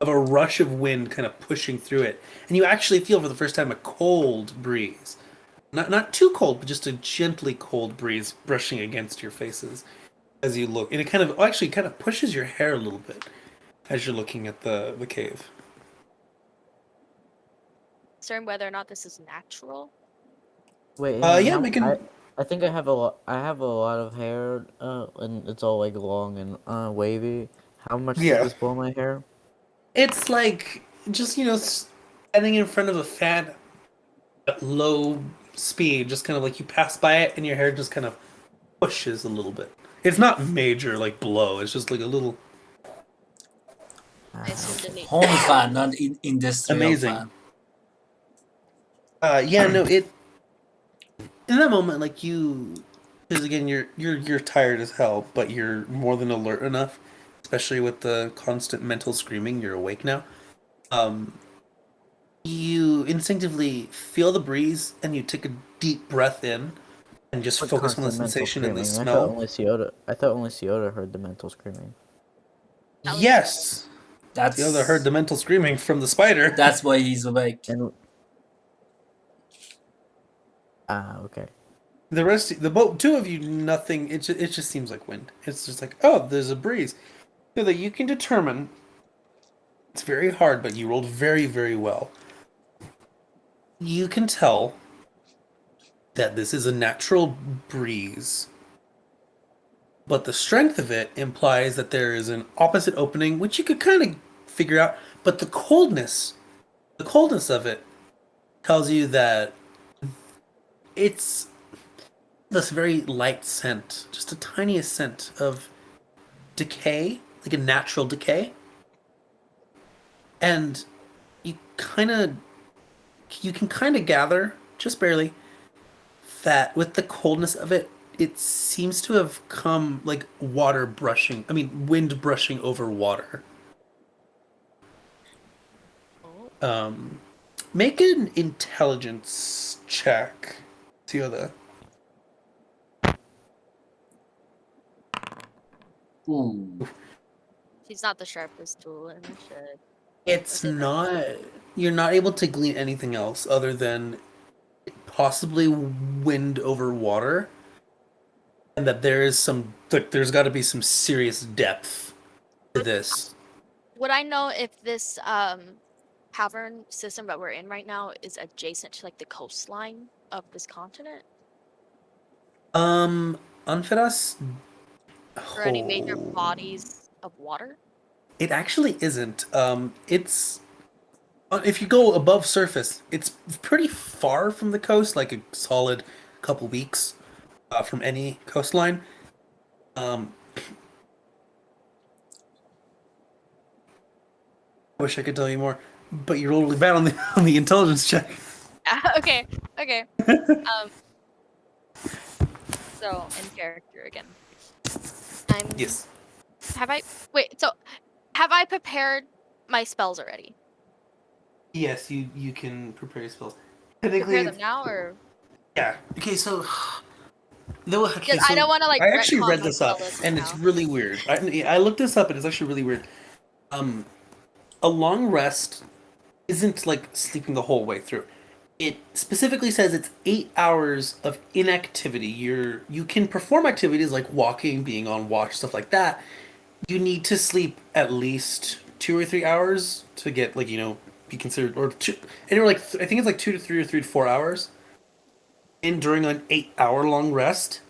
of a rush of wind kind of pushing through it, and you actually feel for the first time a cold breeze. Not too cold, but just a gently cold breeze brushing against your faces as you look, and it kind of actually kind of pushes your hair a little bit as you're looking at the cave. Concerned whether or not this is natural. Wait, hang on. Yeah, How we can. I think I have a lot. I have a lot of hair, and it's all like long and wavy. How much does Yeah, this blow my hair? it's like just standing in front of a fan at low speed, just kind of like you pass by it, and your hair just kind of pushes a little bit. It's not major like blow. It's just like a little I assumed it made Home fan, not industrial amazing. fan. Yeah, no, it in that moment, like because again, you're tired as hell, but you're more than alert enough, especially with the constant mental screaming. You're awake now. Um, you instinctively feel the breeze, and you take a deep breath in, and just What focus on the constant mental sensation and the screaming? I thought smell. only Ciota. I thought only Ciota heard the mental screaming. At least Yes, the other heard That's the mental screaming from the spider. that's why he's awake. And okay. The rest, the both, two of you, nothing. It just seems like wind. It's just like, oh, there's a breeze, so that you can determine. It's very hard, but you rolled very, very well. You can tell that this is a natural breeze, but the strength of it implies that there is an opposite opening, which you could kind of figure out. But the coldness of it tells you that it's this very light scent, just a tiniest scent of decay, like a natural decay. And you kind of you can kind of gather, just barely, that with the coldness of it, it seems to have come like wind brushing over water. oh, Um, Make an intelligence check, Theoda. Ooh. she's not the sharpest tool in the shed. It's Is it like not. You're not able to glean anything else other than possibly wind over water, and that there is some. Like, there's got to be some serious depth to this. would I know if this cavern system that we're in right now is adjacent to like the coastline of this continent Anfiras. or any major Oh, bodies of water? it actually isn't. It's if you go above surface, it's pretty far from the coast, like a solid couple weeks from any coastline. Um, I wish I could tell you more, but you rolled really bad on the on the intelligence check. Okay, okay. Um, so in character again. I'm. Yes. Have I wait? So have I prepared my spells already? Yes, you can prepare your spells. Prepare Technically, them now, or yeah. Okay, so okay, because I so don't want to like I actually retcon read my this spell up, list and now. it's really weird. I looked this up, and it's actually really weird. Um, a long rest isn't like sleeping the whole way through. It specifically says it's 8 hours of inactivity. You can perform activities like walking, being on watch, stuff like that. You need to sleep at least 2 or 3 hours to get like be considered or two, anywhere like I think it's like 2 to 3 or 3 to 4 hours. And during an 8 hour long rest,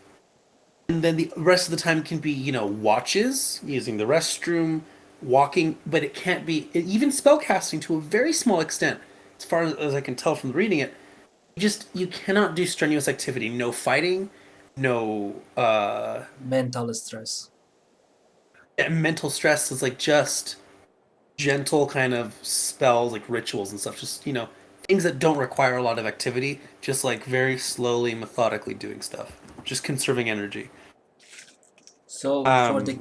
And then the rest of the time can be, watches, using the restroom, walking, but it can't be, even spellcasting to a very small extent, as far as I can tell from reading it. You cannot do strenuous activity. No fighting, no Mental stress. mental stress. Is like just gentle kind of spells, like rituals and stuff. Just things that don't require a lot of activity. Just like very slowly, methodically doing stuff. Just conserving energy. So Um, yeah. for the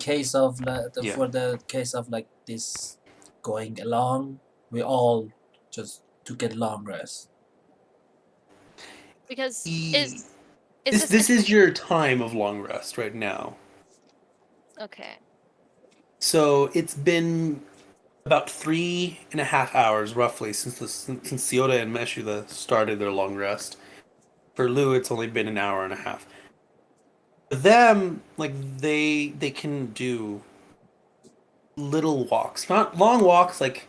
case of like this going along, we all just took a long rest. Because E- is this this this is your time of long rest right now. okay? So it's been about 3.5 hours roughly since Siota and Meshuda started their long rest. For Lou, it's only been an hour and a half. For them, like they can do little walks, not long walks. Like,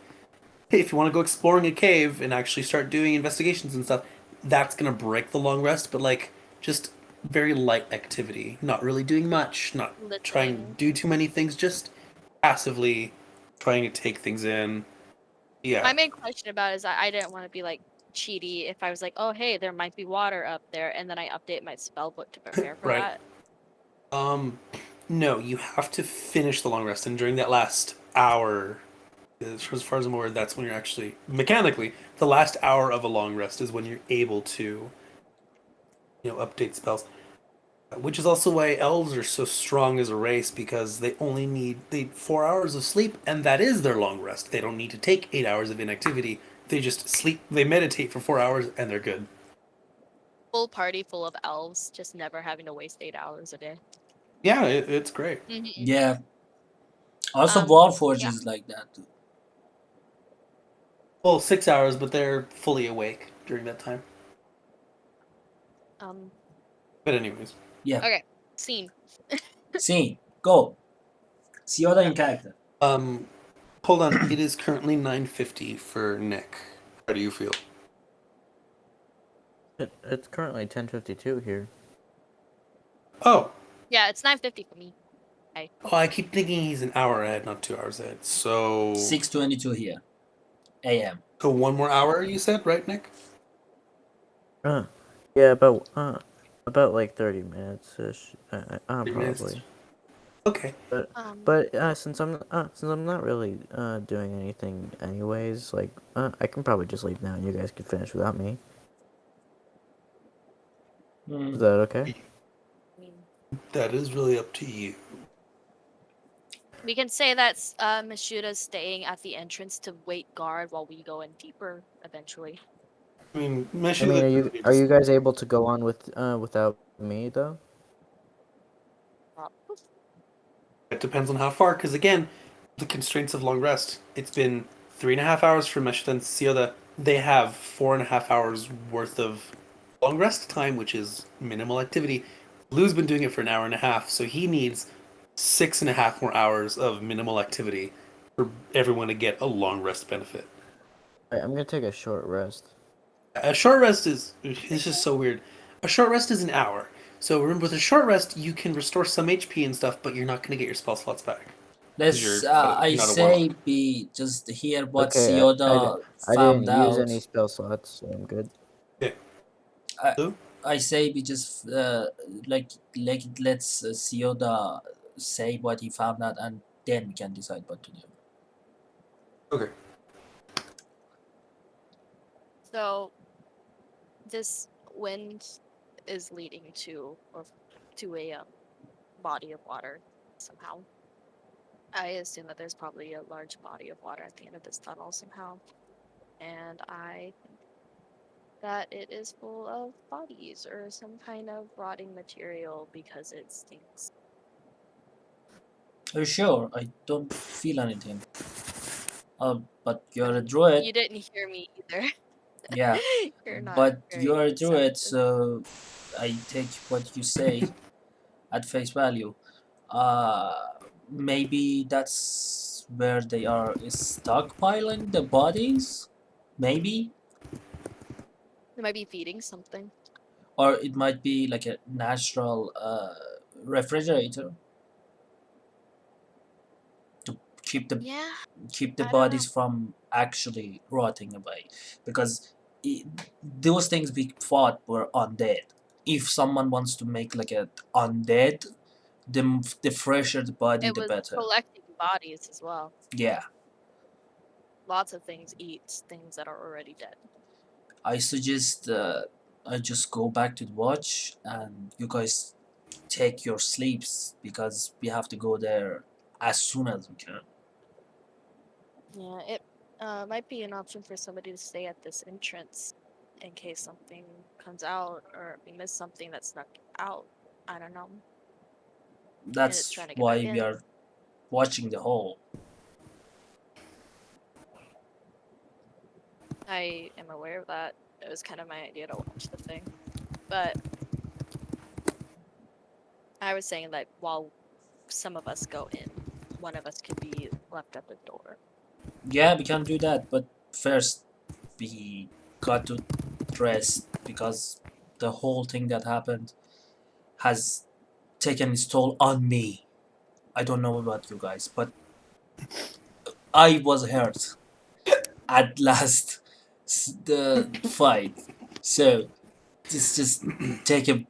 hey, if you want to go exploring a cave and actually start doing investigations and stuff, that's gonna break the long rest. But like, just very light activity, not really doing much, not trying to Listening. do too many things, just passively trying to take things in. My Yeah, main question about it is I didn't want to be like cheaty if I was like, oh hey, there might be water up there, and then I update my spell book to prepare for right. that. Um, no, you have to finish the long rest, and during that last hour, as far as I'm aware, that's when you're actually mechanically the last hour of a long rest is when you're able to, update spells. Which is also why elves are so strong as a race because they only need 4 hours of sleep, and that is their long rest. They don't need to take 8 hours of inactivity. They just sleep. They meditate for 4 hours, and they're good. Full party full of elves, just never having to waste 8 hours a day. Yeah, it's great. Mm-hmm. Yeah. Also, Um, Warforge yeah. is like that too. Well, 6 hours, but they're fully awake during that time. Um. But anyways, Yeah. Okay. Scene. Scene. Go. Sioda Yeah. in character. um, hold on. It is currently 9:50 for Nick. How do you feel? It's currently 10:52 here. Oh, Yeah, it's 9:50 for me. I keep thinking he's an hour ahead, not 2 hours ahead. So, 6:22 here. AM. so one more hour, you said, right, Nick? Uh, yeah, about like 30 minutes ish. 3 minutes. Probably. Okay. But Um. but since I'm not really doing anything anyways, like I can probably just leave now and you guys can finish without me. Is Mm. that okay? I mean, That is really up to you. we can say that Mishuda's staying at the entrance to wait guard while we go in deeper eventually. I mean, I mean, Meshuggah are just you guys able to go on without me though? Uh, it depends on how far, because again, the constraints of long rest. It's been 3.5 hours for Meshuggah and Sioda. They have 4.5 hours worth of long rest time, which is minimal activity. Lou's been doing it for an hour and a half, so he needs 6.5 more hours of minimal activity for everyone to get a long rest benefit. I'm gonna take a short rest. A short rest is it's just so weird. A short rest is an hour. So remember, with a short rest, you can restore some HP and stuff, but you're not going to get your spell slots back because Let's. I you're not a say warlock. we just hear what Okay, Sioda I didn't found use out. any spell slots, so I'm good. Okay. I Lou? I say we just like let's Sioda say what he found out, and then we can decide what to do. Okay. so this wind is leading to a body of water somehow. I assume that there's probably a large body of water at the end of this tunnel somehow, and I think that it is full of bodies or some kind of rotting material because it stinks. Are you sure? I don't feel anything. But I you're a mean, druid. you didn't hear me either. Yeah, You're not but very you're a druid, sensitive. so I take what you say at face value. Uh, Maybe that's where they are stockpiling the bodies. Maybe, They might be feeding something. or it might be like a natural refrigerator to keep the Yeah, keep the I don't know. bodies from actually rotting away, because I those things we fought were undead. If someone wants to make like a undead, the fresher the body, It the was better. collecting bodies as well. Yeah, Lots of things eat things that are already dead. I suggest I just go back to the watch and you guys take your sleeps because we have to go there as soon as we can. Yeah, it might be an option for somebody to stay at this entrance in case something comes out or we miss something that snuck out. I don't know. And That's trying to get back why we in. are watching the hole. I am aware of that. It was kind of my idea to watch the thing. But I was saying that while some of us go in, one of us can be left at the door. Yeah, we can do that, but first we got to dress because the whole thing that happened has taken its toll on me. I don't know about you guys, but I was hurt at last the fight. So just take a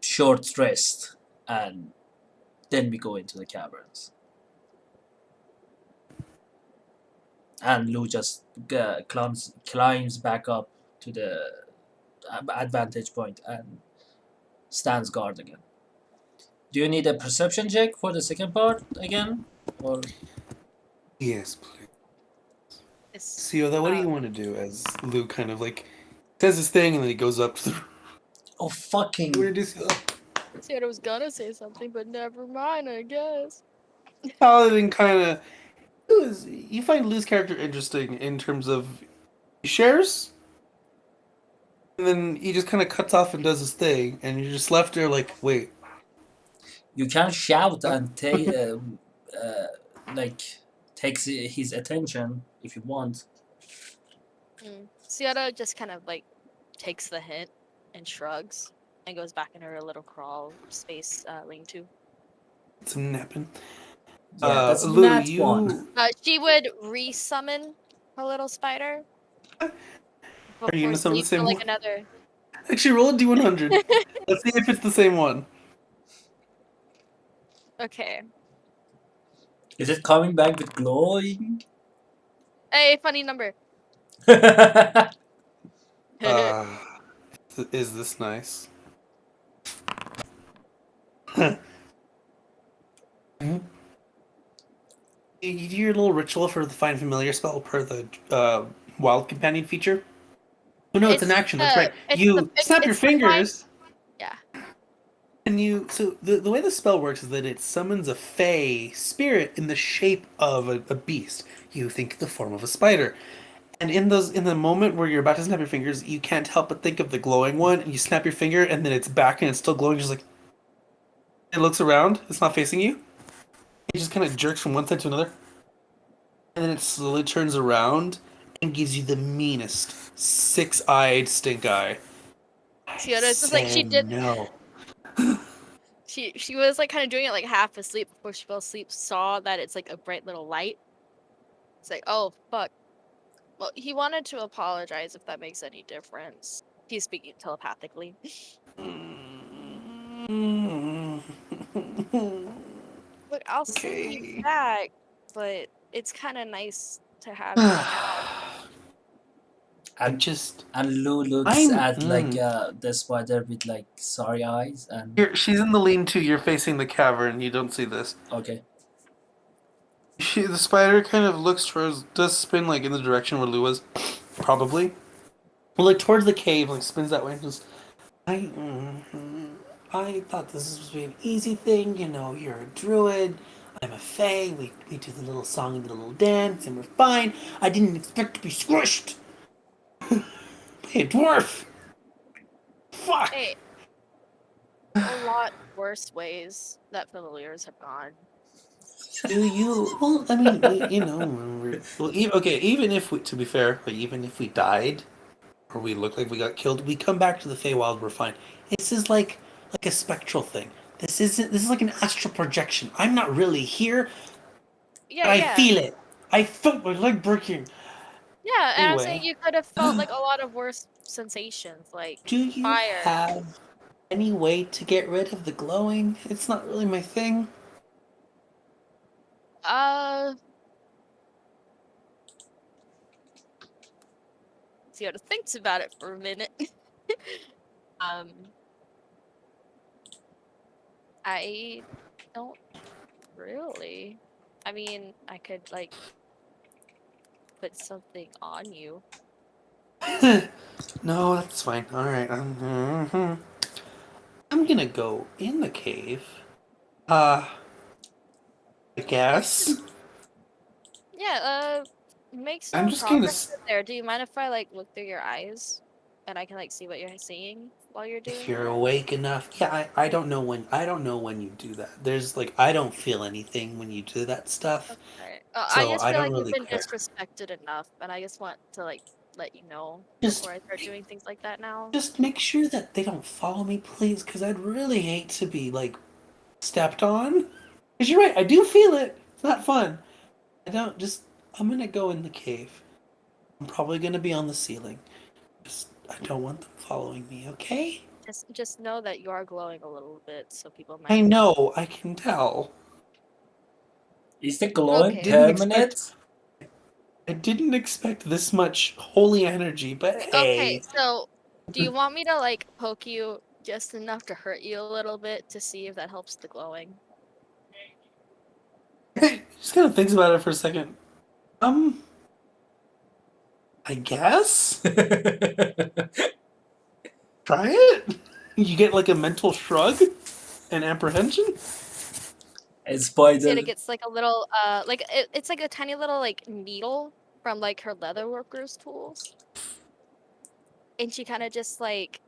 short rest and then we go into the caverns. And Lou just climbs back up to the advantage point and stands guard again. Do you need a perception check for the second part again? Or Yes, please. It's Sioda, what do you want to do as Luke kind of like says his thing and then he goes up to the oh what do fucking you do, Sioda? Sarah was gonna say something, but never mind, I guess. Paladin kind of you find Luke's character interesting in terms of he shares and then he just kind of cuts off and does his thing and you're just left there like wait you can shout huh? and take like takes his attention if you want. Sienna just kind of like takes the hint and shrugs and goes back in her little crawl space lean to. Some napping. Yeah, that's Lou, not one. you She would re-summon her little spider are you before gonna summon the sleep for same like one? another. Actually, roll a d100. Let's see if it's the same one. Okay. Is it coming back with glowing? Hey, funny number. Uh, is this nice? You do your little ritual for the Find Familiar spell per the Wild Companion feature. Oh no, it's an action. That's right. You snap your it's the find. fingers, Yeah. and you. So the way the spell works is that it summons a fey spirit in the shape of a beast. You think the form of a spider. And in the moment where you're about to snap your fingers, you can't help but think of the glowing one, and you snap your finger, and then it's back and it's still glowing, just like it looks around. It's not facing you. It just kind of jerks from one side to another, and then it slowly turns around and gives you the meanest six-eyed stink eye. Sienna is just like she Said did. no. She was like kind of doing it like half asleep before she fell asleep. Saw that it's like a bright little light. It's like, oh fuck. Well, he wanted to apologize if that makes any difference. He's speaking telepathically. Look, I'll send you Okay. back, but it's kind of nice to have you now. I'm and just. and Lou looks I'm. at like the spider with like sorry eyes and She's in the lean-to. You're facing the cavern. You don't see this. okay. The spider kind of looks towards, does spin like in the direction where Lou was, probably. Well, like towards the cave, like spins that way. And just, I, I thought this was supposed to be an easy thing. You know, you're a druid. I'm a fae. We do the little song and the little dance, and we're fine. I didn't expect to be squished by a dwarf. Fuck. Hey, a lot worse ways that familiars have gone. Do you? Well, I mean, you know, well, okay. Even if we, to be fair, like even if we died, or we look like we got killed, we come back to the Feywild, we're fine. This is like a spectral thing. This is like an astral projection. I'm not really here, Yeah, but I yeah. feel it. I felt my leg breaking. Yeah, and I'm saying Anyway, you could have felt like a lot of worse sensations, like do you fire. have any way to get rid of the glowing? It's not really my thing. Uh, see how to think about it for a minute. um, I don't really. I mean, I could like put something on you. No, that's fine. All right. I'm gonna go in the cave. I guess. Yeah, make I'm some just kind of. progress in there. Do you mind if I like look through your eyes and I can like see what you're seeing while you're If doing you're that? awake enough, yeah. I don't know when you do that. There's like I don't feel anything when you do that stuff, Okay. I so just I feel don't like you've really been care. disrespected enough, and I just want to like let you know Just before I start doing things like that now. just make sure that they don't follow me, please, because I'd really hate to be like stepped on. Because you're right, I do feel it. It's not fun. I don't just. I'm gonna go in the cave. I'm probably gonna be on the ceiling. Just I don't want them following me. Okay? Just know that you are glowing a little bit, so people I might. know. I can tell. Is the glowing Okay. Didn't expect. permanent? I didn't expect this much holy energy, but Okay, hey. so do you want me to like poke you just enough to hurt you a little bit to see if that helps the glowing? Just kind of thinks about it for a second. Um, I guess try it. You get like a mental shrug and apprehension. A spider. It gets like a little like it's like a tiny little like needle from like her leather worker's tools. And she kind of just like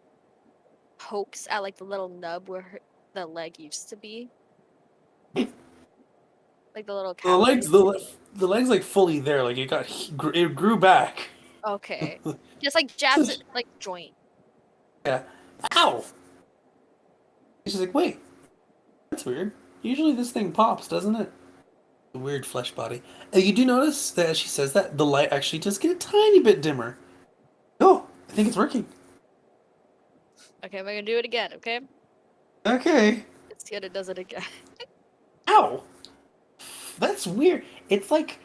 pokes at like the little nub where the leg used to be. Like the little The cavity. legs, the legs like fully there. Like it grew back. Okay. Just like jabs it like joint. Yeah. Ow. She's like, wait, that's weird. Usually this thing pops, doesn't it? A weird flesh body. You do notice that as she says that the light actually does get a tiny bit dimmer. Oh, I think it's working. Okay, I'm gonna do it again, okay? Okay. Let's see how it does it again. Ow. That's weird. It's like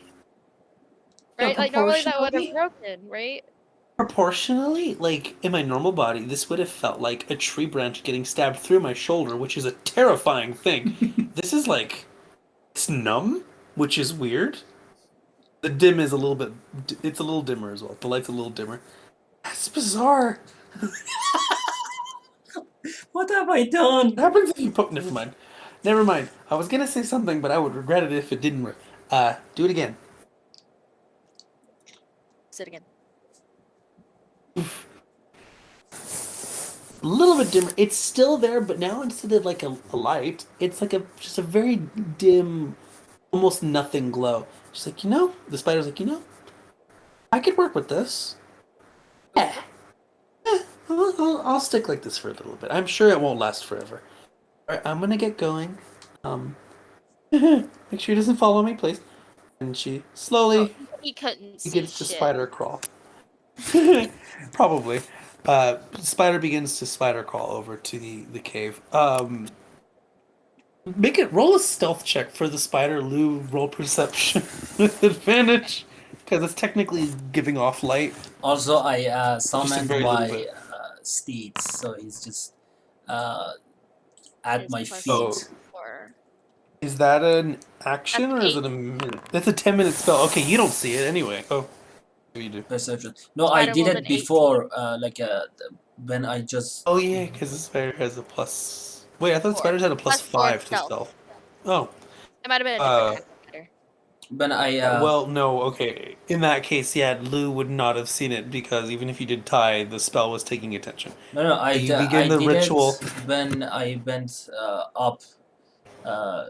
Right? Like normally that would have proportionally. broken, right? Proportionally, like in my normal body, this would have felt like a tree branch getting stabbed through my shoulder, which is a terrifying thing. This is like it's numb, which is weird. The dim is a little bit. It's a little dimmer as well. The light's a little dimmer. That's bizarre. What have I done? What happens if you poke? Never mind. Never mind. I was gonna say something, but I would regret it if it didn't work. Do it again. Sit again. A little bit dimmer. It's still there, but now instead of like a light, it's like a just a very dim, almost nothing glow. She's like, the spider's like, I could work with this. Yeah, Okay. I'll stick like this for a little bit. I'm sure it won't last forever. All right, I'm gonna get going. Make sure he doesn't follow me, please. And she Oh, slowly he couldn't see begins to shit. spider crawl. Probably. Spider begins to spider crawl over to the cave. Make it roll a stealth check for the spider. Lou, roll perception with advantage because it's technically giving off light. Also, I Just a summoned very little my bit. steeds, so he's just uh, at Is my plus Oh, feet. 4. is that an action That's or is 8. it a minute? That's a 10-minute spell. Okay, you don't see it anyway. Oh, you do. Perception. No, I Spider did rolled an it 18. before, when I just. Oh yeah, because the spider has a plus. Wait, I thought 4. spiders had a plus Plus 4 five to stealth. stealth. Oh, It might have been a different uh, kind of spider. When I well, no, okay. In that case, yeah, Lou would not have seen it because even if you did tie, the spell was taking attention. no no You I begin the did ritual. it when I went up, uh,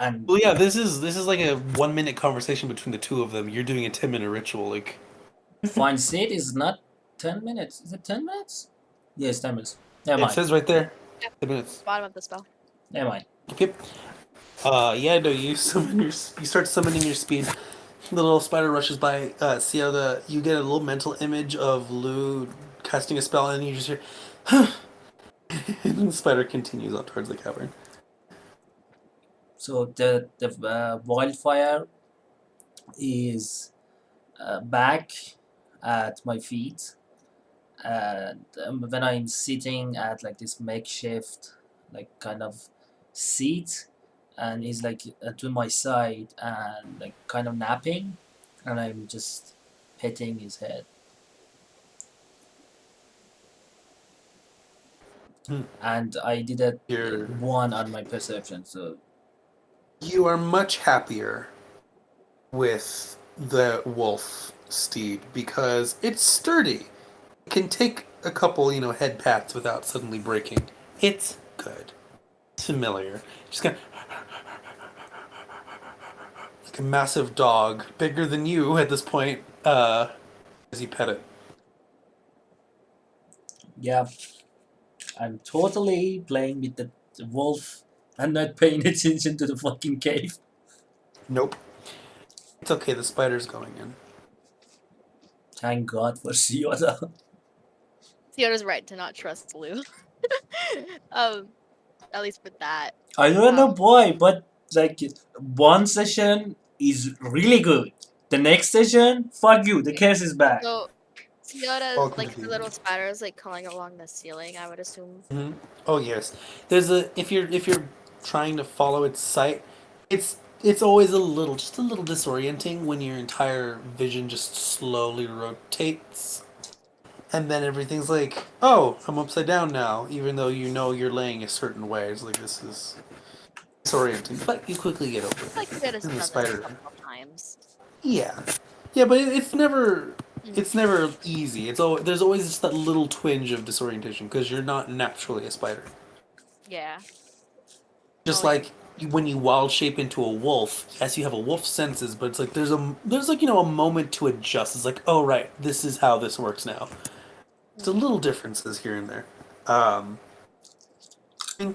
and Well, yeah, this is like a 1-minute conversation between the two of them. You're doing a 10-minute ritual, like find seed is not 10 minutes. Is it 10 minutes? Yes, 10 minutes. Never it mind. says right there. Yep. 10 minutes. Bottom of the spell. Never mind. Yep. Yeah, no, you start summoning your speed. The little spider rushes by. See how you get a little mental image of Lou casting a spell, and you just hear, and the spider continues on towards the cavern. So the wildfire is back at my feet, and when I'm sitting at like this makeshift like kind of seat, and he's like to my side and like kind of napping, and I'm just petting his head, Hmm. and I did a You're one on my perception. So you are much happier with the wolf steed because it's sturdy. It can take a couple, head pats without suddenly breaking. It's good. It's familiar. Just kind of like a massive dog, bigger than you at this point, as you pet it. yeah, I'm totally playing with the wolf and not paying attention to the fucking cave. Nope. It's okay, the spider's going in. Thank God for Siota. Theodore's right to not trust Lou. um, at least with that. I don't know Um, why, but like one session is really good. The next session, fuck you. The curse is back. so Theodore's Welcome to like the her little spiders like crawling along the ceiling, I would assume. hmm Oh yes, there's a if you're trying to follow its sight, it's always just a little disorienting when your entire vision just slowly rotates, and then everything's like, oh, I'm upside down now, even though you know you're laying a certain way. It's like this is disorienting, but you quickly get over I feel like it. Theodore's And the done this a spider, couple of times. yeah, yeah, but it's never. Mhm. It's never easy. There's always just that little twinge of disorientation because you're not naturally a spider. Yeah. Just Oh yeah. like when you wild shape into a wolf, yes, you have a wolf senses, but it's like there's like a moment to adjust. It's like, oh right, this is how this works now. Just a Mhm. little differences here and there. Um, and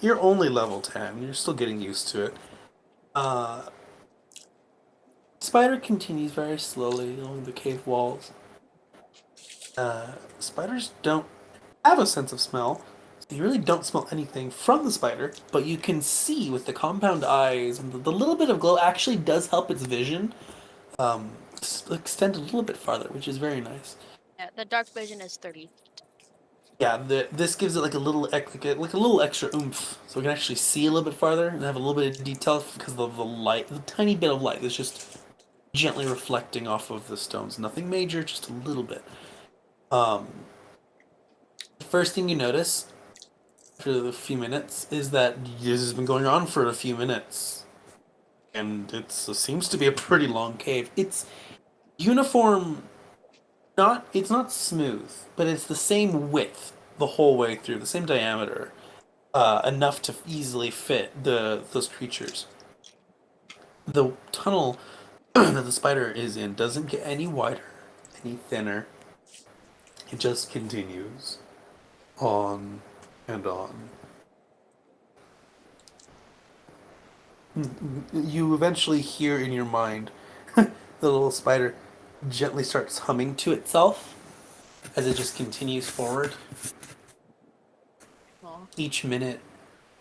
you're only level 10. You're still getting used to it. Uh, Spider continues very slowly along the cave walls. Spiders don't have a sense of smell. So you really don't smell anything from the spider, but you can see with the compound eyes and the little bit of glow actually does help its vision extend a little bit farther, which is very nice. Yeah, the dark vision is 30 feet. Yeah, this gives it like a little like a little extra oomph, so we can actually see a little bit farther and have a little bit of detail because of the light, the tiny bit of light that's just gently reflecting off of the stones. Nothing major, just a little bit. Um, the first thing you notice after a few minutes is that this has been going on for a few minutes, and it seems to be a pretty long cave. It's uniform. It's not smooth, but it's the same width the whole way through, the same diameter, enough to easily fit those creatures. The tunnel that the spider is in doesn't get any wider, any thinner. It just continues on and on. You eventually hear in your mind the little spider gently starts humming to itself as it just continues forward. Oh. Each minute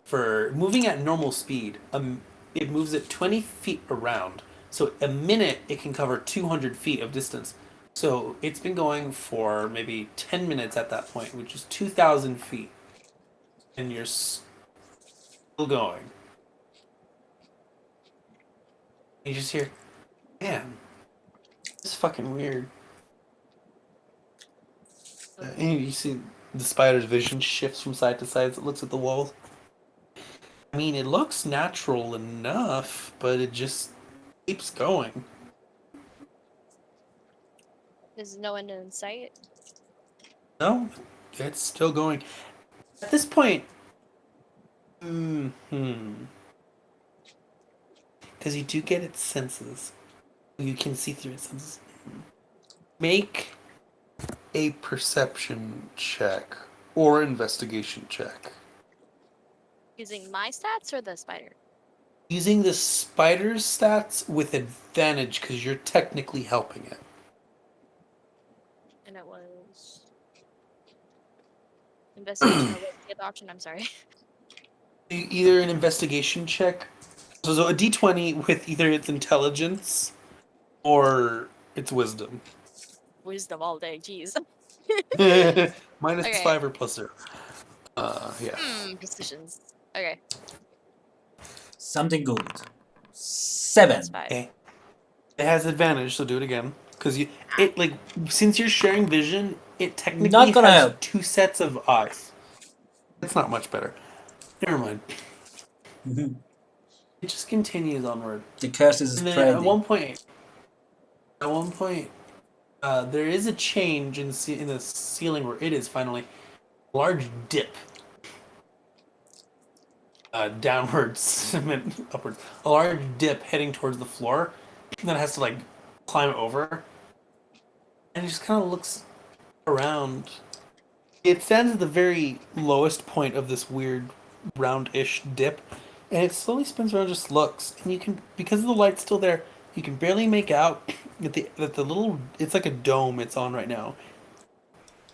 for moving at normal speed, it moves at 20 feet around. So a minute, it can cover 200 feet of distance. So it's been going for maybe 10 minutes at that point, which is 2,000 feet. And you're still going. You just hear, man, this is fucking weird. And you see the spider's vision shifts from side to side as it looks at the walls. I mean, it looks natural enough, but it just keeps going. There's no end in sight. No, it's still going. At this point, because you do get its senses. You can see through its senses. Make a perception check or investigation check. Using my stats or the spider? Using the spider's stats with advantage because you're technically helping it. And it was investigation or what's the other option? I'm sorry. Either an investigation check, so a d20 with either its intelligence or its wisdom. Wisdom all day, jeez. Minus Okay. 5 or plus 0. Yeah. Decisions. Okay. Something good. 7. Plus 5. Okay. It has advantage, so do it again. Because since you're sharing vision, it technically Not gonna has help. 2 sets of eyes. It's not much better. Never mind. It just continues onward. The curse is And then spreading. at one point, there is a change in the ceiling where it is finally a large dip. Downwards, upwards. A large dip heading towards the floor. And then it has to like climb over. And it just kind of looks around. It stands at the very lowest point of this weird roundish dip, and it slowly spins around, just looks, and you can, because the light's still there, you can barely make out that the little, it's like a dome it's on right now.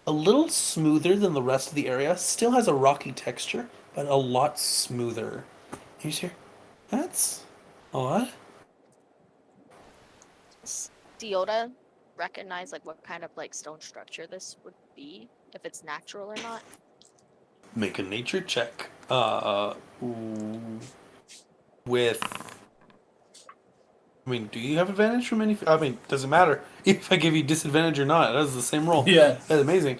A little smoother than the rest of the area, still has a rocky texture, but a lot smoother. You just hear, that's odd. Does Diota recognize like what kind of like stone structure this would be, if it's natural or not? Make a nature check. With. I mean, do you have advantage from any? I mean, does it matter if I give you disadvantage or not? That's the same roll. Yeah. That's amazing.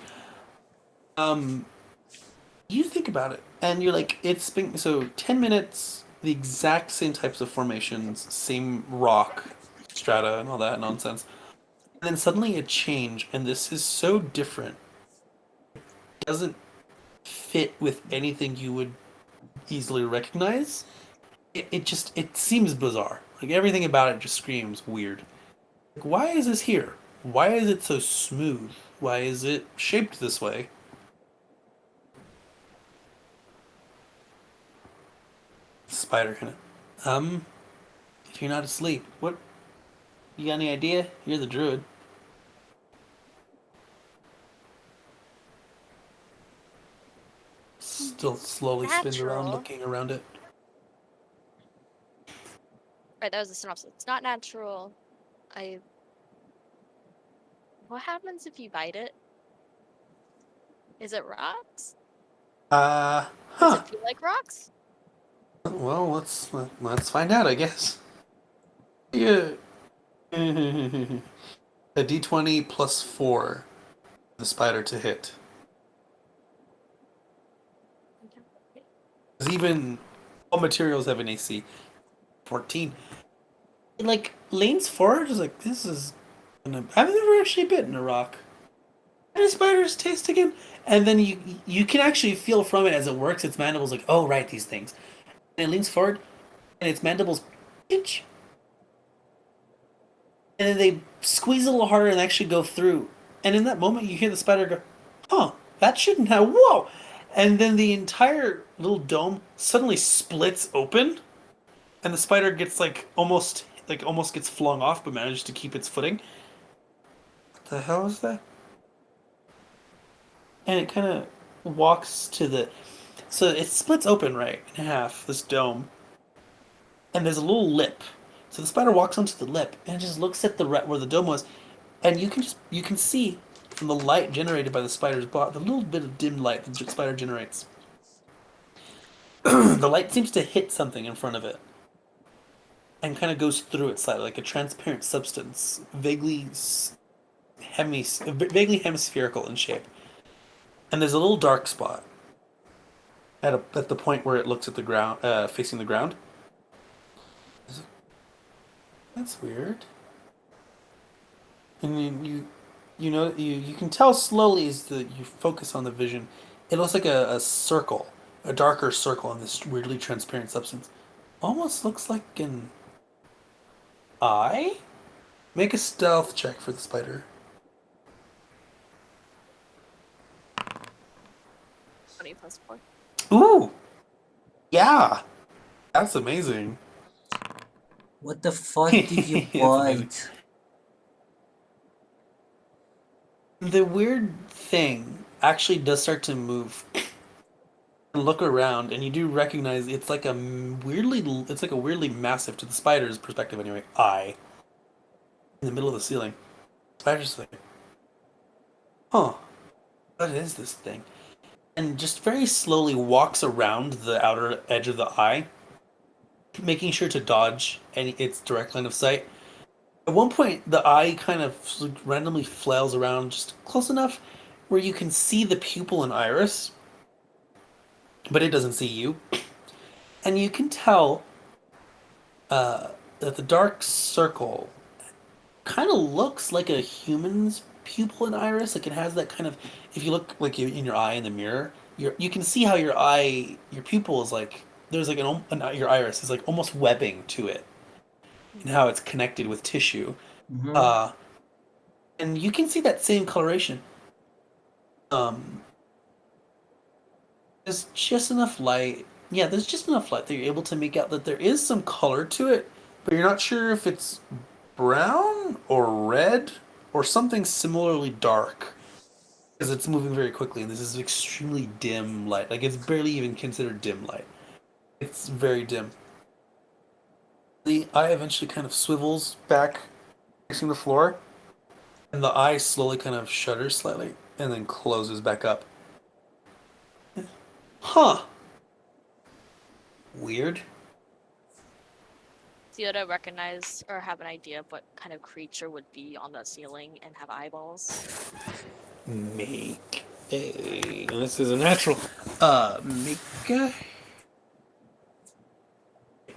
You think about it, and you're like, it's been so 10 minutes, the exact same types of formations, same rock strata, and all that nonsense. And then suddenly a change, and this is so different. It doesn't fit with anything you would easily recognize. It seems bizarre. Like everything about it just screams weird. Like, why is this here? Why is it so smooth? Why is it shaped this way? Spider kind of. If you're not asleep, what? You got any idea? You're the druid. Still slowly spins around, Natural. looking around it. Right, that was the synopsis. It's not natural. What happens if you bite it? Is it rocks? Does Huh. it feel like rocks? Well, let's find out, I guess. Yeah. A d20 plus 4. The spider to hit. Because even all materials have an AC 14. It like leans forward, is like, this is. I've never actually bitten a rock. How do spiders taste again? And then you can actually feel from it as it works. Its mandibles like, oh right, these things. And it leans forward, and its mandibles pinch, and then they squeeze a little harder and actually go through. And in that moment, you hear the spider go, "Huh, that shouldn't have." Whoa! And then the entire little dome suddenly splits open, and the spider gets almost gets flung off, but manages to keep its footing. What the hell is that? And it kind of walks to the. So it splits open right in half, this dome. And there's a little lip. So the spider walks onto the lip and just looks at where the dome was. And you can see from the light generated by the spider's body, the little bit of dim light the spider generates. The light seems to hit something in front of it. And kind of goes through it slightly, like a transparent substance, vaguely hemispherical in shape. And there's a little dark spot at the point where it looks at the ground, facing the ground. That's weird. And you can tell slowly as you focus on the vision, it looks like a circle, a darker circle on this weirdly transparent substance. Almost looks like an eye. Make a stealth check for the spider. 20 plus 4. Ooh! Yeah, Yeah, that's amazing. What the fuck did you It's amazing. bite? The weird thing actually does start to move and look around, and you do recognize it's like it's like a weirdly massive, to the spider's perspective anyway, eye in the middle of the ceiling. Spider's like, huh, what is this thing? And just very slowly walks around the outer edge of the eye, making sure to dodge its direct line of sight. At one point, the eye kind of randomly flails around just close enough where you can see the pupil and iris, but it doesn't see you. And you can tell that the dark circle kind of looks like a human's pupil and iris. Like it has that kind of, if you look like in your eye in the mirror, you can see how your pupil is like, there's like your iris is like almost webbing to it, and how it's connected with tissue. Mm-hmm. Uh, and you can see that same coloration. Um, there's just enough light. Yeah, there's just enough light that you're able to make out that there is some color to it, but you're not sure if it's brown or red or something similarly dark because it's moving very quickly and this is extremely dim light. Like it's barely even considered dim light. It's very dim. The eye eventually kind of swivels back facing the floor and the eye slowly kind of shudders slightly and then closes back up. Huh. Weird. Do you to recognize or have an idea of what kind of creature would be on the ceiling and have eyeballs? Make a. And this is a natural. Make a.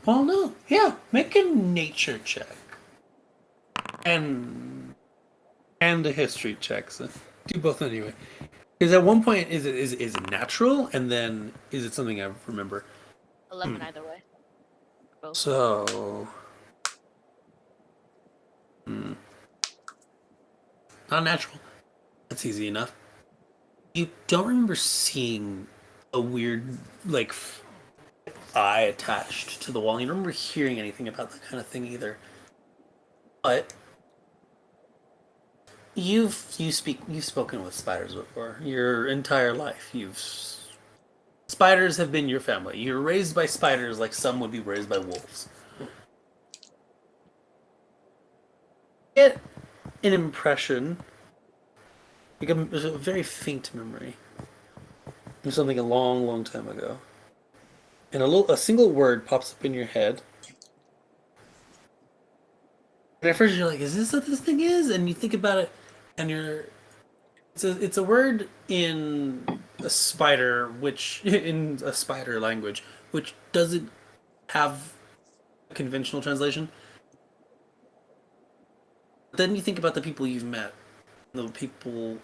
Well, no. Yeah, make a nature check. And a history check. So do both anyway. Because at one point, is it natural? And then, is it something I remember? 11 either way. Both. So. Not natural. That's easy enough. You don't remember seeing a weird, like, eye attached to the wall. You don't remember hearing anything about that kind of thing either. But you've spoken with spiders before. Your entire life, spiders have been your family. You're raised by spiders like some would be raised by wolves. Get an impression, like a very faint memory of something a long, long time ago, and a single word pops up in your head. And at first you're like, "Is this what this thing is?" And you think about it, and it's a word in a spider, which in a spider language, which doesn't have a conventional translation. But then you think about the people you've met, the people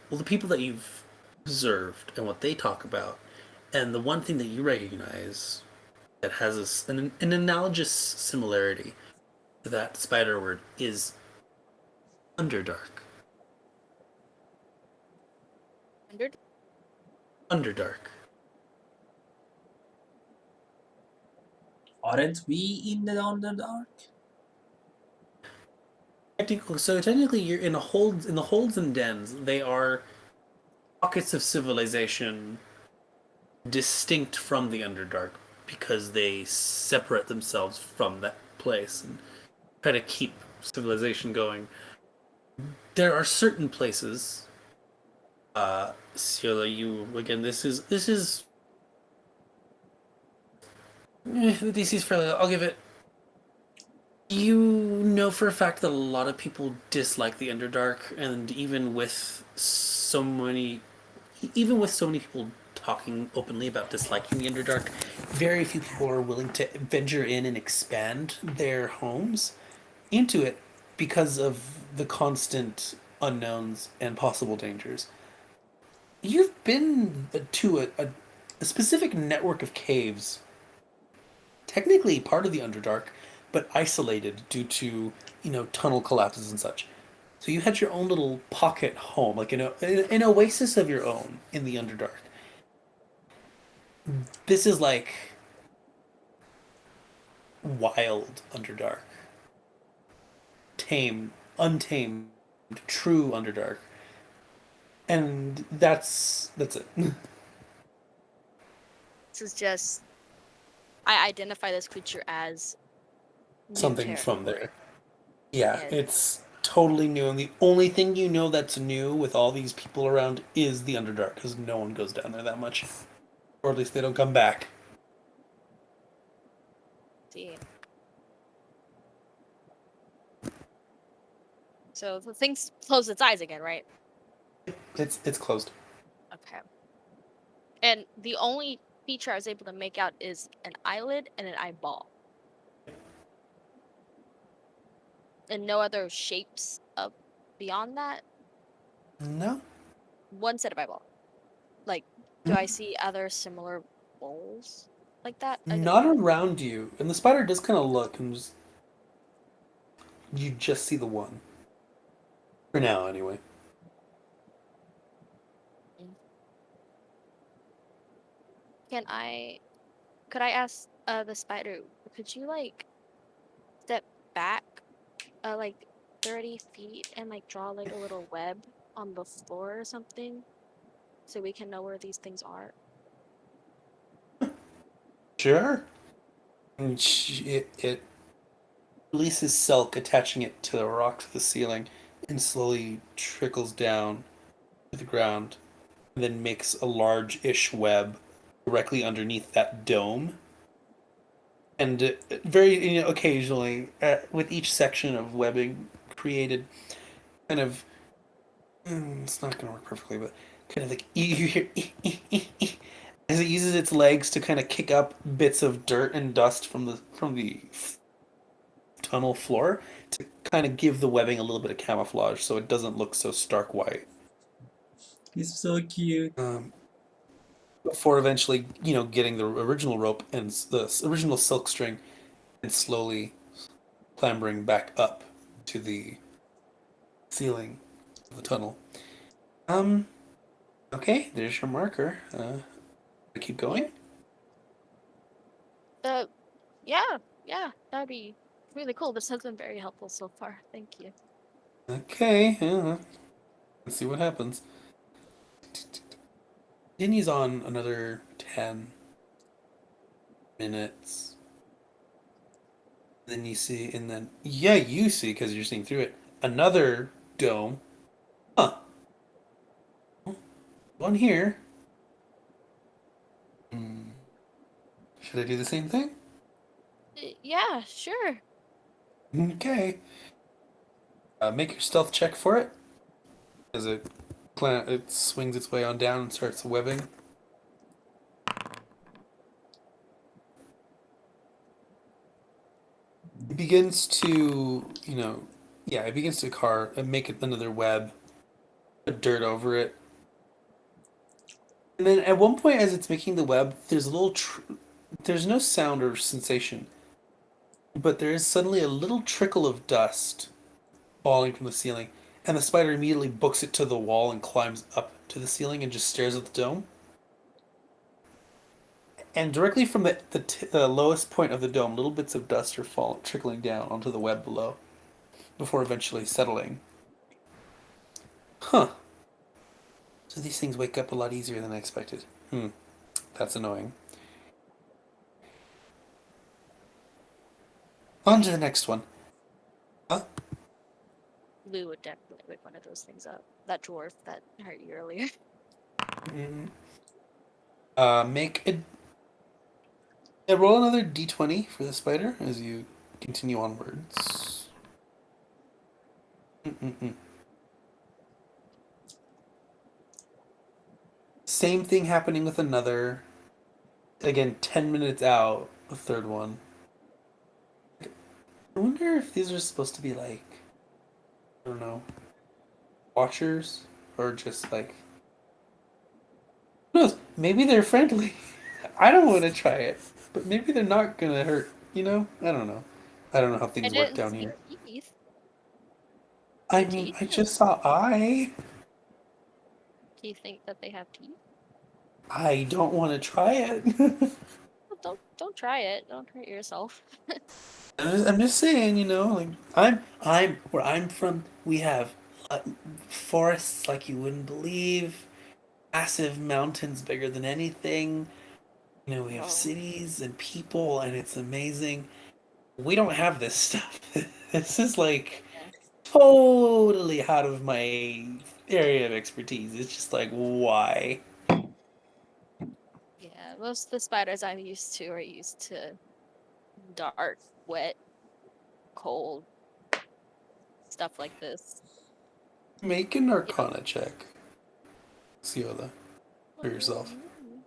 that you've observed, and what they talk about, and the one thing that you recognize that has an analogous similarity to that spider word is Underdark. Hundred? Underdark. Aren't we in the Underdark? Technically, you're in the holds and dens. They are pockets of civilization distinct from the Underdark because they separate themselves from that place and try to keep civilization going. There are certain places. So you again. This is the DC's fairly. I'll give it. You know for a fact that a lot of people dislike the Underdark, and even with so many people talking openly about disliking the Underdark, very few people are willing to venture in and expand their homes into it because of the constant unknowns and possible dangers. You've been to a specific network of caves, technically part of the Underdark, but isolated due to, tunnel collapses and such. So you had your own little pocket home, like an oasis of your own in the Underdark. This is like wild Underdark, tamed, untamed, true Underdark, and that's it. This is just I identify this creature as new Something from territory. there. Yeah, And it's totally new, and the only thing you know that's new with all these people around is the Underdark, because no one goes down there that much, or at least they don't come back. see. So the thing's closed its eyes again, right? It's closed. Okay. And the only feature I was able to make out is an eyelid and an eyeball. And no other shapes of beyond that. No, One set of eyeball. Like, do I see other similar bowls like that? not around you, and the spider does kind of look, and you just see the one for now, anyway. Mm. Can I? Could I ask the spider? Could you like step back, like 30 feet and like draw like a little web on the floor or something, so we can know where these things are? Sure. And it releases silk, attaching it to the rock to the ceiling, and slowly trickles down to the ground, and then makes a large-ish web directly underneath that dome. And very, occasionally, with each section of webbing created, kind of, it's not going to work perfectly, but kind of like you hear as it uses its legs to kind of kick up bits of dirt and dust from the tunnel floor to kind of give the webbing a little bit of camouflage so it doesn't look so stark white. He's so cute. Before eventually, getting the original rope and the original silk string and slowly clambering back up to the ceiling of the tunnel. Um, okay, there's your marker. Keep Yeah. going. Uh, yeah, yeah, that'd be really cool. This has been very helpful so far. Thank you. Okay, let's see what happens. Continues on another 10 minutes. Then you see, and then, yeah, you see, because you're seeing through it, another dome. Huh, one here. Hmm. Should I do the same thing? Yeah, sure. Okay. Make your stealth check for it. As it swings its way on down and starts webbing. It begins to, yeah, it begins to make it another web, put dirt over it. And then at one point, as it's making the web, there's no sound or sensation, but there is suddenly a little trickle of dust falling from the ceiling, and the spider immediately books it to the wall and climbs up to the ceiling and just stares at the dome. And directly from the lowest point of the dome, little bits of dust are trickling down onto the web below, before eventually settling. Huh. So these things wake up a lot easier than I expected. That's annoying. On to the next one. Huh? Lou would definitely wake one of those things up. That dwarf that hurt you earlier. Mm. Make a roll another d20 for the spider as you continue onwards. Mm-mm-mm. Same thing happening with another. Again, 10 minutes out, the third one. I wonder if these are supposed to be like, I don't know, watchers or just like, who knows? Maybe they're friendly. I don't want to try it, but maybe they're not gonna hurt. I don't know. I don't know how I things work didn't down see here. teeth. I Do mean, teeth? I just saw eye. Do you think that they have teeth? I don't want to try it. don't try it. Don't hurt yourself. I'm just saying, you know, like I'm where I'm from. We have forests like you wouldn't believe, massive mountains bigger than anything. You know, we have Oh, cities and people, and it's amazing. We don't have this stuff. This is like yeah. totally out of my area of expertise. It's just like, why? Yeah, most of the spiders I'm used to are used to dark, wet, cold stuff like this. Make an You know. Arcana check, Siola, for yourself. Mm,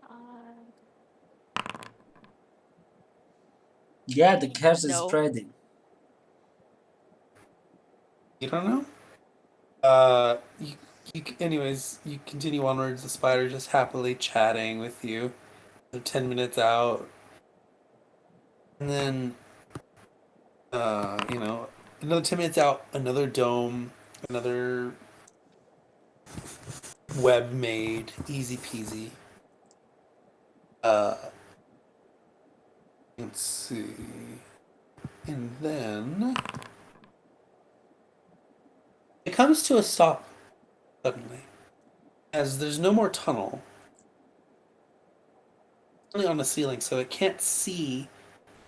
Uh, Yeah, the curse is no. spreading. You don't know? You, anyways, you continue onwards. The spider just happily chatting with you. They're 10 minutes out, and then, you know, another 10 minutes out, another dome, another web made, easy peasy. Uh, let's see, and then it comes to a stop suddenly, as there's no more tunnel, only on the ceiling, so it can't see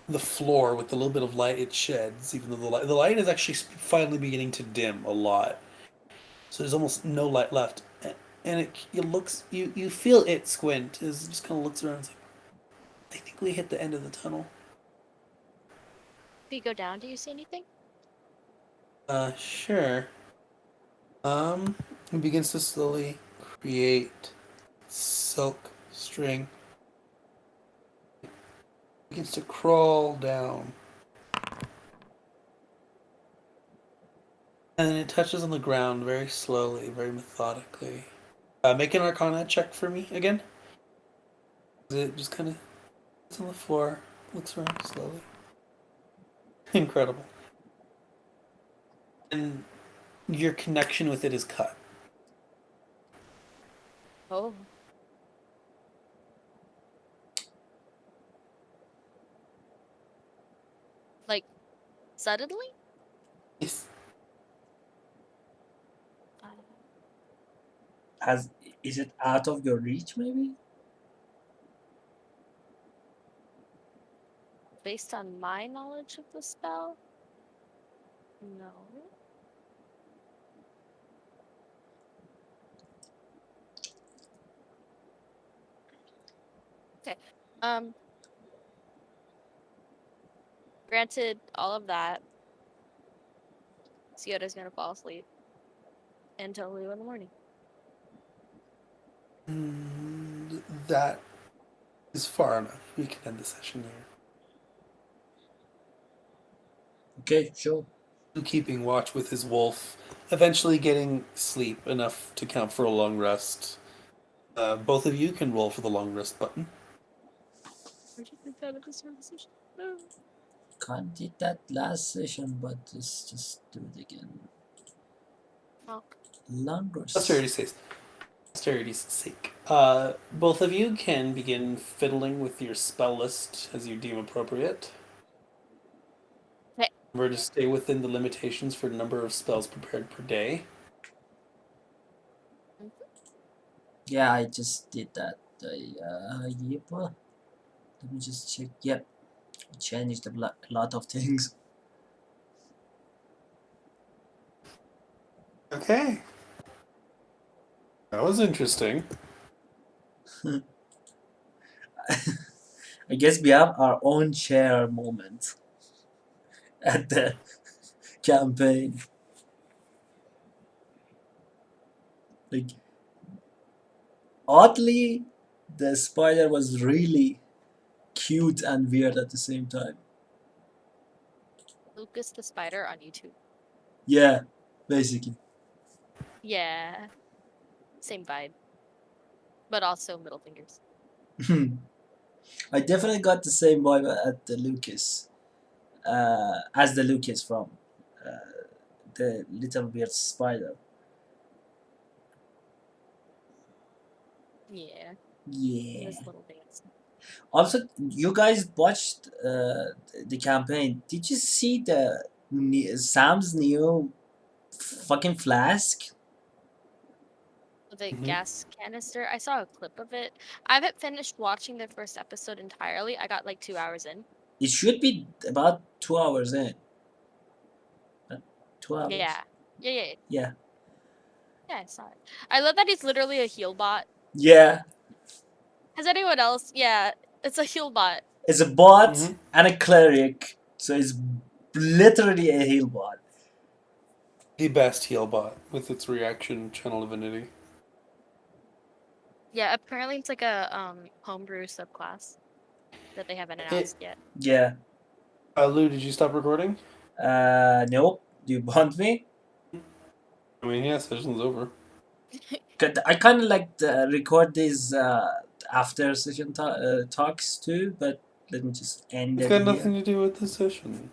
the floor with the little bit of light it sheds, even though the light is actually finally beginning to dim a lot. So there's almost no light left, and it looks you feel it squint as it just kind of looks around. It's like, I think we hit the end of the tunnel. If you go down, do you see anything? Sure. It begins to slowly create silk string. Begins to crawl down, and then it touches on the ground very slowly, very methodically. Make an Arcana check for me again. It just kind of sits on the floor, looks around slowly. Incredible. And your connection with it is cut. Oh, like suddenly? Yes. Uh, Has is it out of your reach? Maybe. based on my knowledge of the spell, no. Okay. Um, Granted, all of that, Siota's gonna fall asleep until Lou in the morning. That is far enough. We can end the session here. Okay, sure. Keeping watch with his wolf, eventually getting sleep enough to count for a long rest. Both of you can roll for the long rest button. Where'd you think that of this conversation? No. Can't did that last session, but let's just do it again. Oh, Langurs. Austerity's sake. Both of you can begin fiddling with your spell list as you deem appropriate. okay. Remember to stay within the limitations for number of spells prepared per day. Mhm. Yeah, I just did that. Yep. Let me just check. Yep, changed a lot of things. Okay. That was interesting. I guess we have our own share moment at the campaign. Like oddly, the spider was really cute and weird at the same time. Lucas the Spider on YouTube. Yeah, basically. Yeah, same vibe, but also middle fingers. I definitely got the same vibe at the Lucas, as the Lucas from the Little Weird Spider. Yeah, Yeah. this little dance. Also, you guys watched the campaign. Did you see Sam's new fucking flask? The Mhm. gas canister. I saw a clip of it. I haven't finished watching the first episode entirely. I got like 2 hours in. It should be about 2 hours in. 2 hours. Yeah. Yeah. Yeah. Yeah, I saw it. I love that he's literally a heal bot. Yeah. Has anyone else? Yeah, it's a heal bot. It's a bot Mhm. and a cleric, so it's literally a heal bot. The best heal bot with its reaction channel divinity. Yeah, apparently it's like a homebrew subclass that they haven't It, announced yet. Yeah. Lou, did you stop recording? Nope. Do you want me? I mean, yeah, session's over. I kind of like record these after session talks too, but let me just end It's the got video. nothing to do with the session.